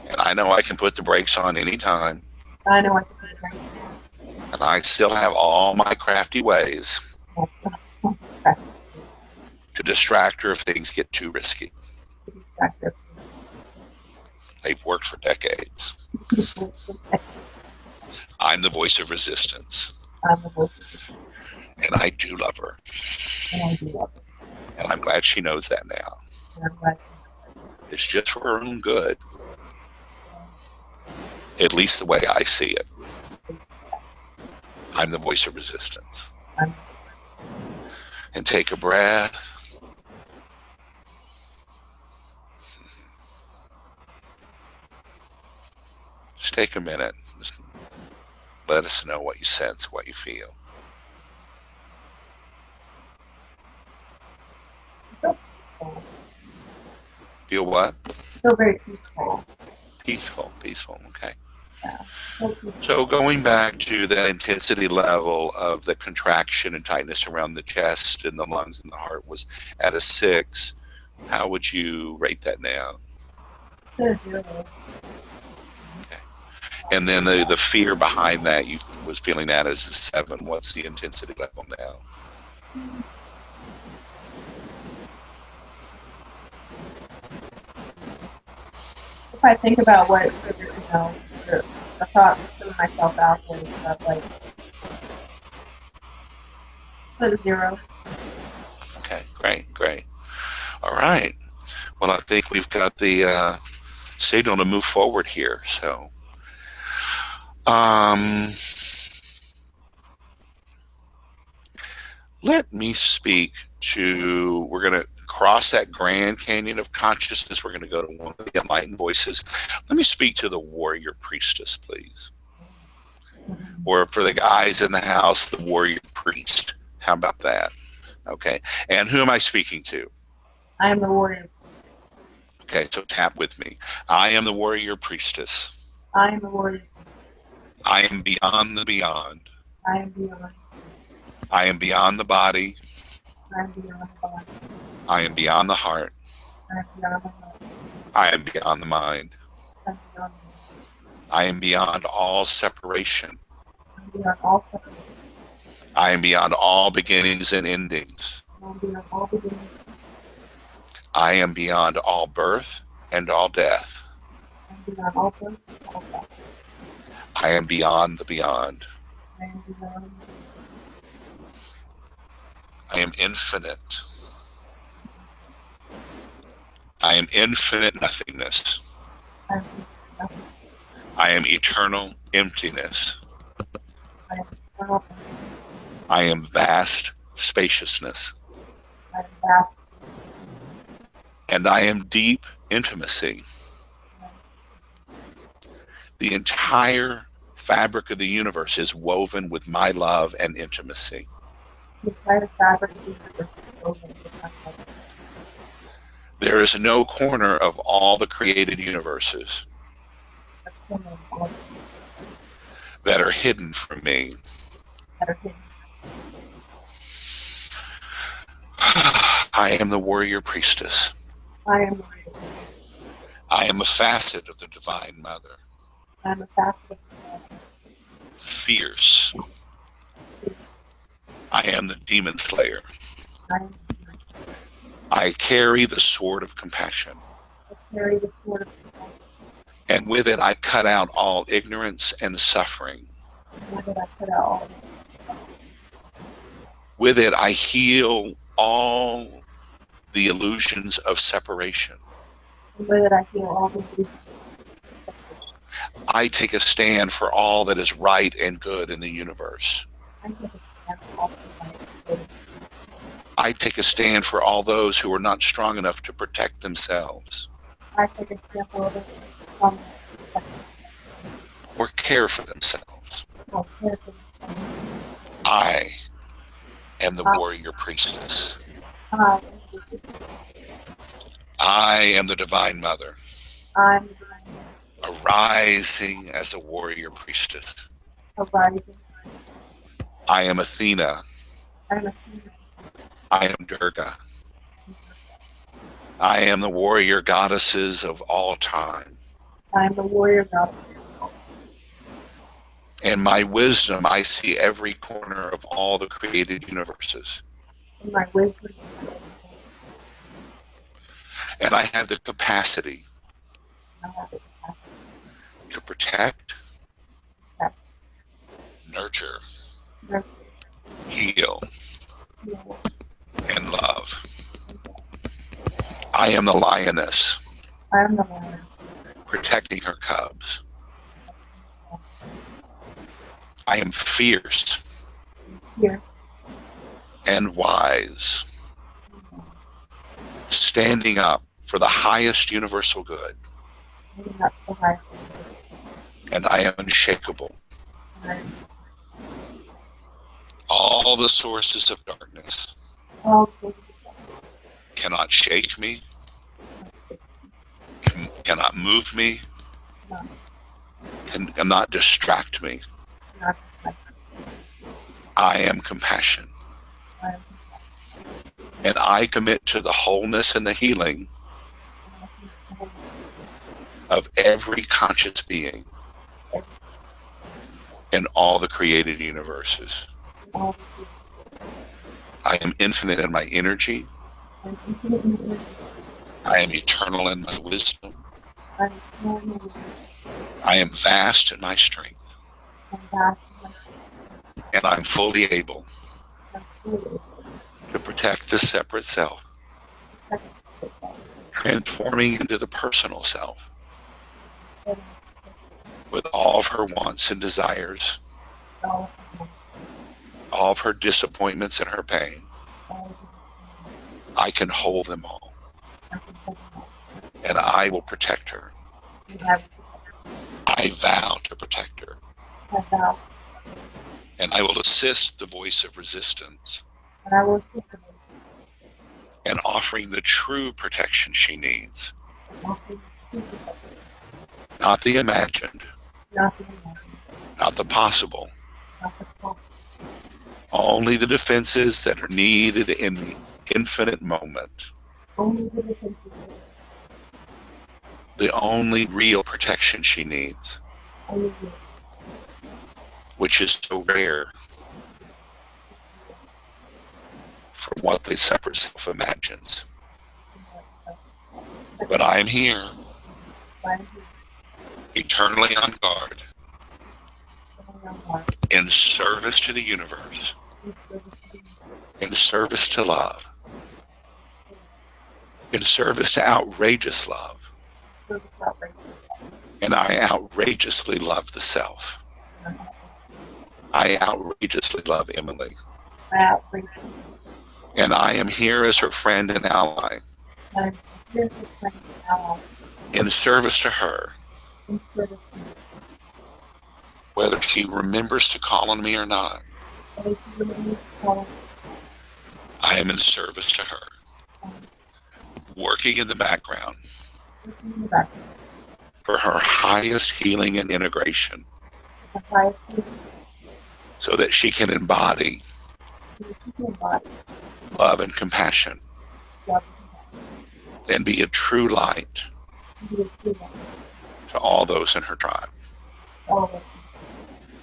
And I know I can put the brakes on anytime.
I know I can do it.
And I still have all my crafty ways to distract her if things get too risky. They've worked for decades. I'm the voice of resistance.
I'm the voice.
And I do love her.
And I do love her.
And I'm glad she knows that now.
And I'm glad.
It's just for her own good. At least the way I see it. I'm the voice of resistance. And take a breath. Just take a minute. Just let us know what you sense, what you feel. Feel what?
Feel very peaceful.
Peaceful, okay.
Yeah.
So going back to that intensity level of the contraction and tightness around the chest and the lungs and the heart was at a 6. How would you rate that now?
Okay.
And then the fear behind that, you was feeling that as a 7. What's the intensity level now?
If I think about what, the thought of putting myself out there and stuff, like, put a 0.
Okay, great. All right. Well, I think we've got the signal to move forward here. So, let me speak to, we're going to cross that Grand Canyon of consciousness. We're going to go to one of the enlightened voices. Let me speak to the warrior priestess, please. Or for the guys in the house, the warrior priest. How about that? Okay. And who am I speaking to?
I am the warrior.
Okay, so tap with me. I am the warrior priestess.
I am the warrior.
I am beyond the beyond.
I am beyond.
I am beyond the body.
I am beyond the body.
I am beyond the heart.
I am beyond the heart.
I am beyond the mind.
I am beyond the mind.
I am beyond all separation.
I beyond all separation.
I am beyond all beginnings and endings.
I am beyond all beginnings.
I am beyond all birth and all death.
I am beyond all birth and all death.
I am beyond the beyond.
I am beyond.
I am infinite. I am infinite nothingness.
I am nothing.
I am eternal emptiness.
I am eternal.
I am vast spaciousness.
I am vast.
And I am deep intimacy. The entire fabric of the universe is woven with my love and intimacy.
The entire fabric of the universe is woven with my love.
There is no corner of all the created universes
A corner of all
that are hidden from me.
that are hidden.
I am the warrior priestess.
I am the real.
I am a facet of the Divine Mother.
I am a facet of the world.
Fierce. I am the demon slayer.
I am the demon.
I carry the sword of compassion.
I carry the sword of compassion.
And with it I cut out all ignorance and suffering.
And with it I put out all.
With it I heal all the illusions of separation.
And with it I heal all the illusions.
I take a stand for all that is right and good in the universe.
I take a stand for all the right and good.
I take a stand for all those who are not strong enough to protect themselves
I take a stand for all the strong
or care for themselves.
or care for themselves.
I am the warrior priestess.
I am the
I am the Divine Mother,
I am the divine
arising as a warrior priestess.
arising.
I am Athena.
I am a female.
I am Durga. I am the warrior goddesses of all time.
I am the warrior god.
In my wisdom, I see every corner of all the created universes.
In my wisdom,
And I have the capacity
I have the capacity
to protect,
to
nurture,
nurture,
heal,
heal,
and love. I am the lioness,
I am the lion.
protecting her cubs. I am fierce
Here,
and wise, standing up for the highest universal good.
moving up the high.
And I am unshakable.
And I am
All the sources of darkness
all things
cannot shake me, cannot move me, cannot distract me.
not like
I am compassion.
I am
And I commit to the wholeness and the healing of every conscious being in all the created universes.
all
I am infinite in my energy.
I am infinite in energy.
I am eternal in my wisdom.
I am small in wisdom.
I am vast in my strength.
I am vast in my
And I'm fully able
I'm fully
to protect the separate self,
protected myself.
transforming into the personal self with all of her wants and desires,
All
all of her disappointments and her pain.
all
I can hold them all,
I can hold them all.
and I will protect her.
You have
I vow to protect her,
vowed,
and I will assist the voice of resistance
and I will assist them
in offering the true protection she needs,
in offering true protection,
not the imagined,
not the imagined,
not the possible,
not the possible,
only the defenses that are needed in the infinite moment,
only the defenses
the only real protection she needs.
only you.
which is so rare from what the separate self imagines. But I am here, eternally on guard, in service to the universe, in service to love, in service to outrageous love. And I outrageously love the self. I outrageously love Emily. And I am here as her friend and ally, in service to her, whether she remembers to call on me or not. I am in service to her, working in the background for her highest healing and integration, so that she can embody love and compassion and be a true light to all those in her tribe.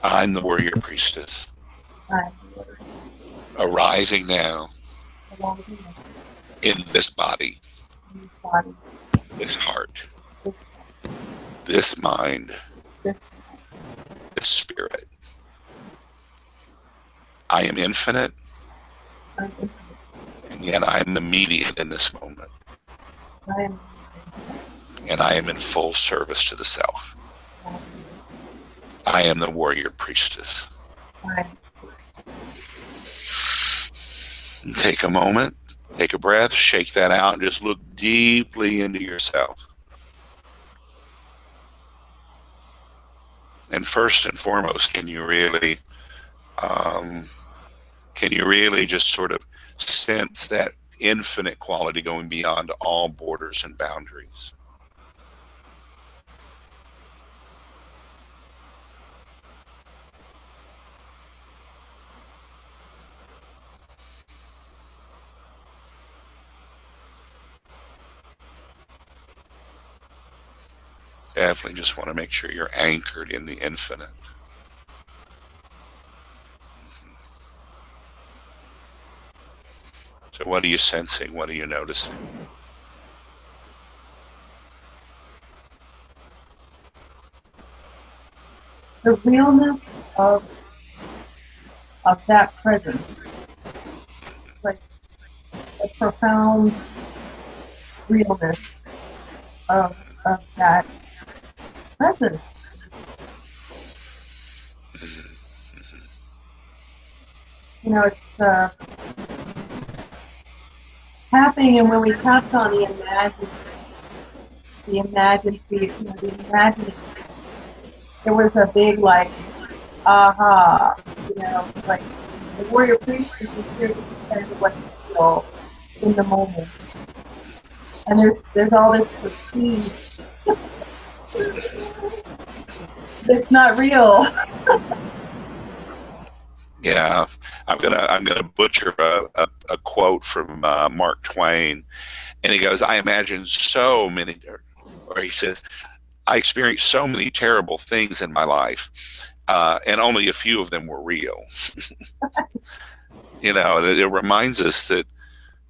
I'm the warrior priestess, arising now in this body, this heart, this mind, this spirit. I am infinite, and yet I am immediate in this moment. And I am in full service to the self. I am the warrior priestess. And take a moment, take a breath, shake that out, and just look deeply into yourself. And first and foremost, can you really just sort of sense that infinite quality going beyond all borders and boundaries? Definitely just want to make sure you're anchored in the infinite. So what are you sensing? What are you noticing?
The realness of that presence, like a profound realness of that presence. You know, it's tapping, and when we tapped on the imagining, there was a big like, aha, you know, like the warrior priest is here to defend what you feel in the moment. And there's all this perceived. It's not real.
Yeah, I'm gonna butcher a quote from Mark Twain, and he goes, "I imagine so many," or he says, "I experienced so many terrible things in my life, and only a few of them were real." You know, it reminds us that,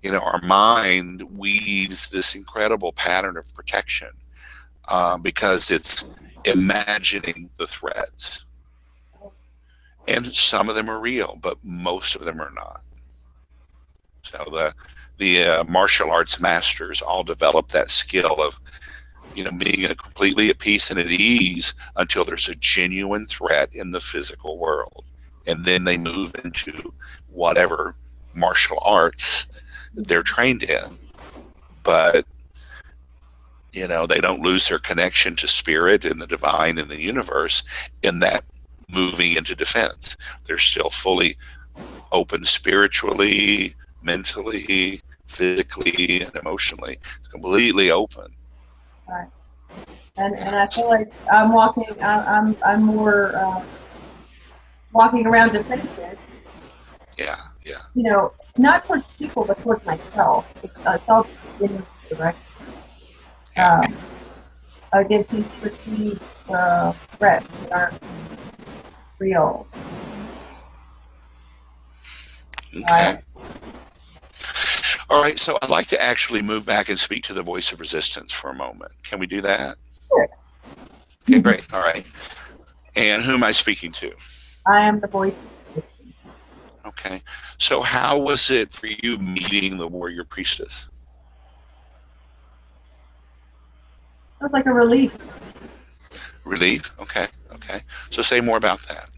you know, our mind weaves this incredible pattern of protection because it's imagining the threats. And some of them are real, but most of them are not. So the martial arts masters all develop that skill of, you know, being completely at peace and at ease until there's a genuine threat in the physical world. And then they move into whatever martial arts they're trained in. But, you know, they don't lose their connection to spirit and the divine and the universe in that moving into defense. They're still fully open spiritually, mentally, physically, and emotionally, completely open.
Right. And I feel like I'm more walking around defensive.
Yeah, yeah.
You know, not towards people, but towards myself. It's self-image, right? Against these perceived threats that aren't real.
Okay. All right. So I'd like to actually move back and speak to the voice of resistance for a moment. Can we do that?
Sure.
Okay, great. All right. And who am I speaking to?
I am the voice.
Okay. So how was it for you meeting the warrior priestess?
It was like a relief.
Relief? Okay. Okay. So say more about that.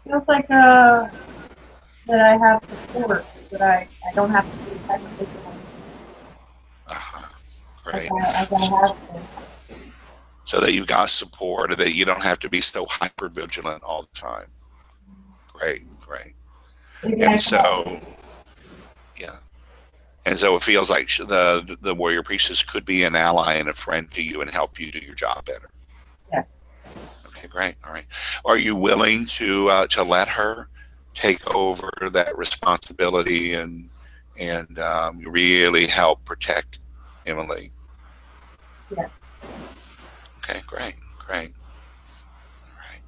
It feels like that I have support, that I don't have to be hyper vigilant
Uh-huh.
as
Great.
I have been.
So that you've got support, or that you don't have to be so hyper vigilant all the time. Great. Great.
Maybe I
And
can.
so, yeah. And so it feels like the warrior priestess could be an ally and a friend to you and help you do your job better.
Yes.
Okay, great. All right. Are you willing to let her take over that responsibility and really help protect Emily?
Yes.
Okay, great, great, right,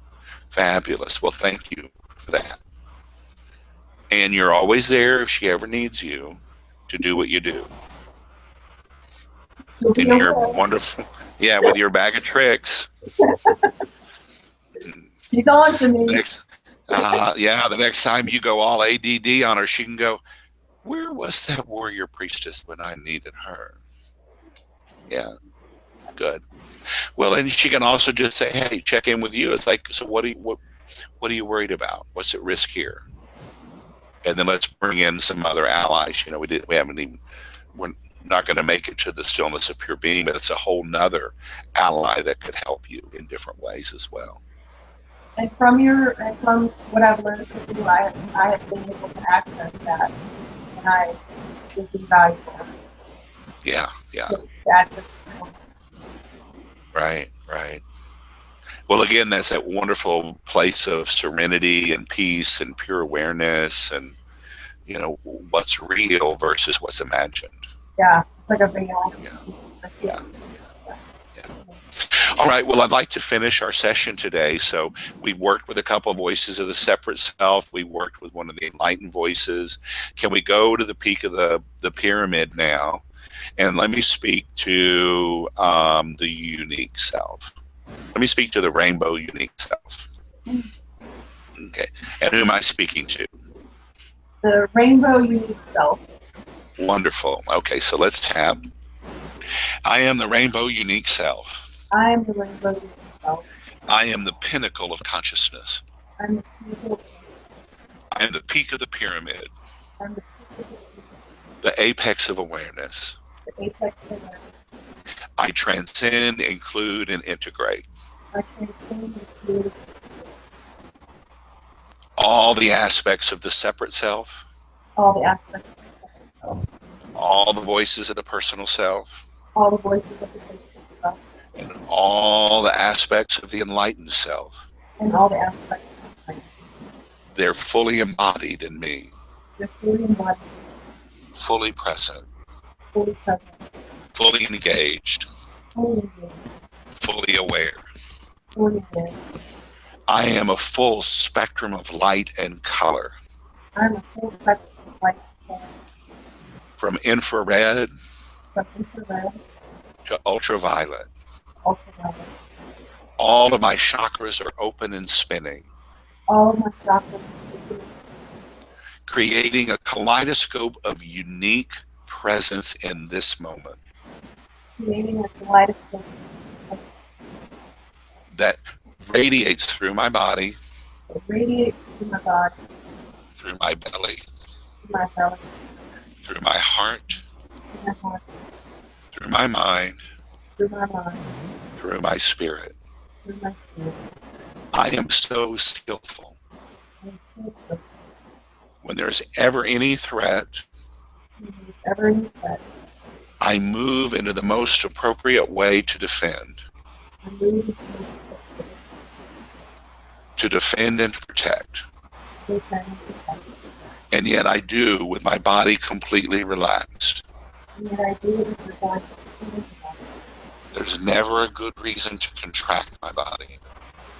fabulous. Well, thank you for that. And you're always there if she ever needs you to do what you do.
She'll be
And you're
aware.
wonderful. Yeah, with your bag of tricks.
She's on to me.
Next, yeah, the next time you go all ADD on her, she can go, "Where was that warrior priestess when I needed her?" Yeah, good. Well, and she can also just say, "Hey, check in with you." It's like, so what are you worried about? What's at risk here? And then let's bring in some other allies. We haven't even we're not going to make it to the stillness of pure being, but it's a whole nother ally that could help you in different ways as well.
And from what I've learned from you, I have been able to access that, and I it's invaluable
Yeah, yeah,
to access.
right, right. Well, again, that's that wonderful place of serenity and peace and pure awareness and, what's real versus what's imagined.
Yeah, it's like a veil.
Yeah,
Yeah.
yeah, yeah. All right. Well, I'd like to finish our session today. So we worked with a couple of voices of the separate self. We worked with one of the enlightened voices. Can we go to the peak of the pyramid now? And let me speak to the unique self. Let me speak to the rainbow unique self. Okay. And who am I speaking to?
The rainbow unique self.
Wonderful. Okay. So let's tap. I am the rainbow unique self.
I am the rainbow unique self.
I am the pinnacle of consciousness.
I'm the people.
I am the peak of the pyramid,
I'm
the apex of awareness.
the apex of awareness.
I transcend, include, and integrate
I transcend the creative,
all the aspects of the separate self,
all the aspects of myself,
all the voices of the personal self,
all the voices of the personal self,
and all the aspects of the enlightened self.
and all the aspects of my life.
They're fully embodied in me,
They're fully embodied,
fully present,
fully present,
fully engaged,
fully engaged,
fully aware.
fully aware.
I am a full spectrum of light and color,
I'm a full spectrum of light and color,
from infrared
from infrared,
to ultraviolet.
ultraviolet.
All of my chakras are open and spinning,
All of my chakras are
creating a kaleidoscope of unique presence in this moment
creating a kaleidoscope
that radiates through my body,
that radiates through my body,
through my belly,
through my belly,
through my heart,
through my heart,
through my mind,
through my mind,
through my spirit.
through my spirit.
I am so skillful.
And so that
When there's ever any threat,
when there's ever any threat,
I move into the most appropriate way to defend,
I move into
and protect.
the defend and protect.
And yet I do with my body completely relaxed.
And yet I do it with regard to the human body.
There's never a good reason to contract my body.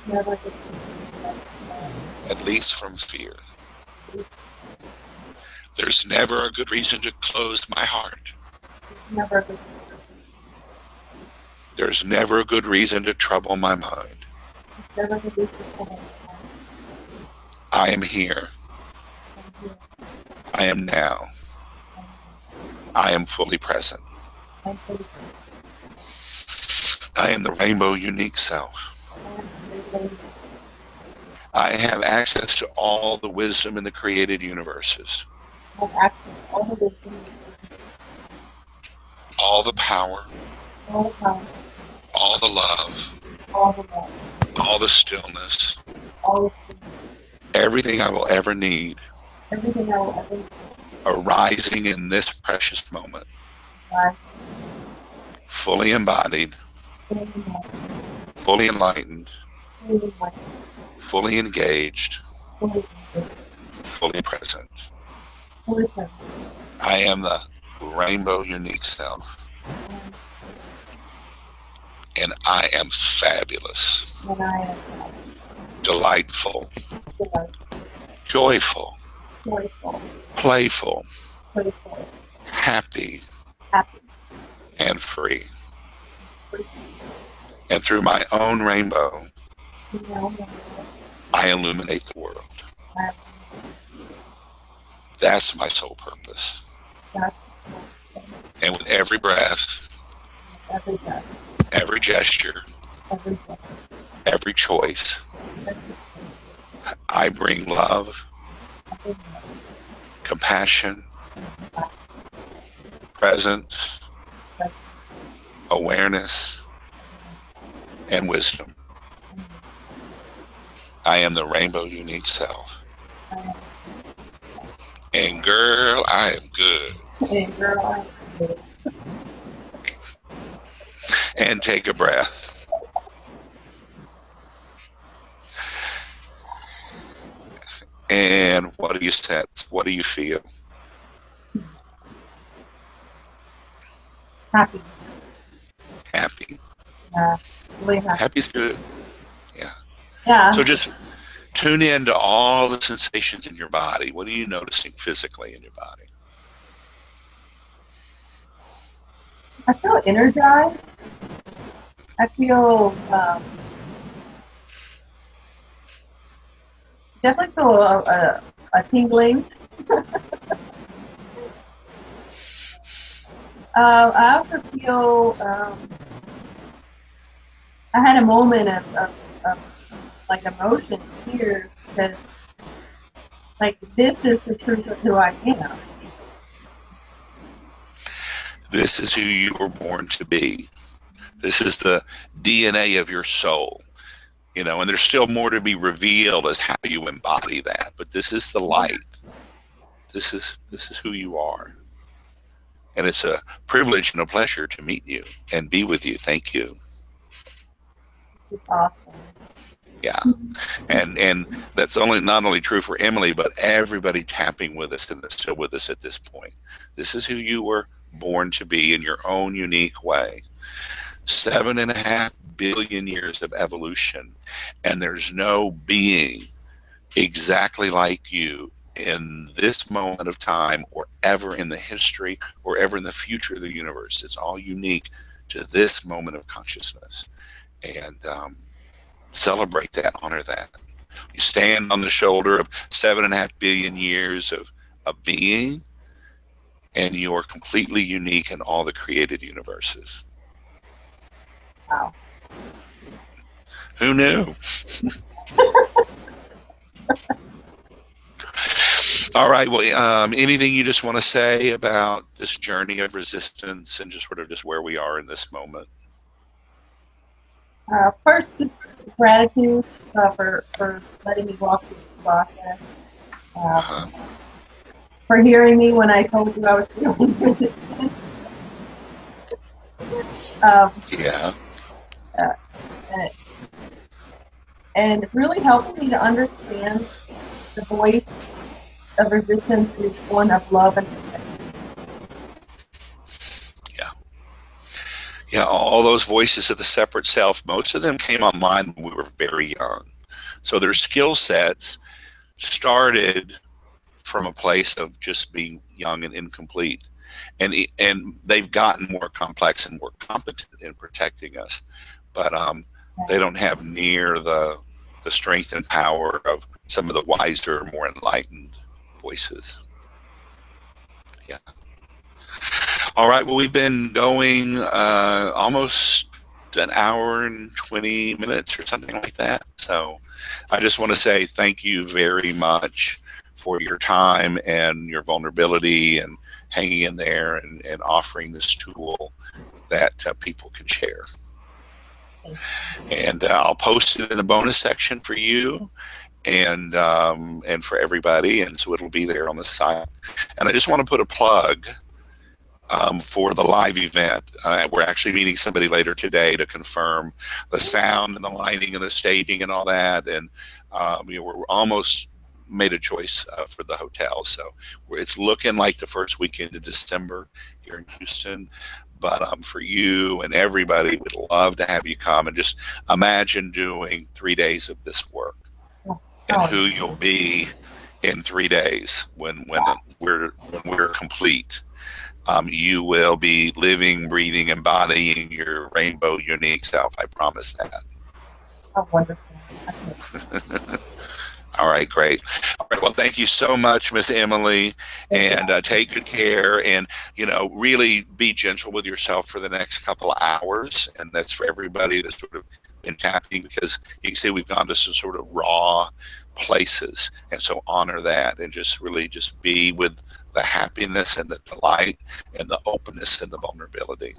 Never gets to be
at least from fear. There's never a good reason to close my heart.
never a good
There's never a good reason to trouble my mind.
never a good reason to
I am here. I am now. I am fully present. I am the rainbow unique self. I have access to all the wisdom in the created universes, all the power, all the love, all the stillness, everything I will ever need arising in this precious moment, fully embodied, fully enlightened, fully engaged, fully present. I am the rainbow unique self, and I am fabulous, delightful, joyful, playful, happy, and free. And through my own rainbow, I illuminate the world. That's my sole purpose. And with every breath, every gesture, every choice, I bring love, compassion, presence, awareness, and wisdom. I am the rainbow unique self. And girl, I am good. And take a breath. And what do you sense? What do you feel?
Happy.
Happy.
Really happy.
Happy's good. Yeah.
Yeah.
So just tune in to all the sensations in your body. What are you noticing physically in your body?
I feel energized. I feel definitely feel a tingling. I also feel I had a moment of like emotion here because like this is the truth of who I am.
This is who you were born to be. This is the DNA of your soul. You know, and there's still more to be revealed as how you embody that. But this is the light. This is who you are. And it's a privilege and a pleasure to meet you and be with you. Thank you.
It's awesome.
Yeah. And that's not only true for Emily, but everybody tapping with us and that's still with us at this point. This is who you were born to be in your own unique way. 7.5 billion years of evolution, and there's no being exactly like you in this moment of time or ever in the history or ever in the future of the universe. It's all unique to this moment of consciousness. And celebrate that, honor that. You stand on the shoulder of 7.5 billion years of being, and you are completely unique in all the created universes.
Wow.
Who knew? All right. Well, anything you just want to say about this journey of resistance and just sort of just where we are in this moment?
First, just gratitude for letting me walk through the process. For hearing me when I told you I was feeling resistance.
Yeah.
And really helping me to understand the voice of resistance is one of love and protection.
Yeah. Yeah. All those voices of the separate self, most of them came online when we were very young. So their skill sets started from a place of just being young and incomplete, and they've gotten more complex and more competent in protecting us, but they don't have near the strength and power of some of the wiser, more enlightened voices. Yeah. All right. Well, we've been going almost an hour and 20 minutes or something like that. So I just want to say thank you very much for your time and your vulnerability and hanging in there and offering this tool that people can share. And I'll post it in the bonus section for you and for everybody, and so it'll be there on the site. And I just want to put a plug for the live event. We're actually meeting somebody later today to confirm the sound and the lighting and the staging and all that. And we're almost made a choice for the hotel. So it's looking like the first weekend of December here in Houston. But for you and everybody, we'd love to have you come and just imagine doing 3 days of this work and who you'll be in 3 days when we're complete. You will be living, breathing, embodying your rainbow unique self. I promise that.
Oh, wonderful.
All right, great. All right, well, thank you so much, Miss Emily, and take good care, and really be gentle with yourself for the next couple of hours, and that's for everybody that's sort of been tapping, because you can see we've gone to some sort of raw places, and so honor that, and just really just be with the happiness and the delight and the openness and the vulnerability.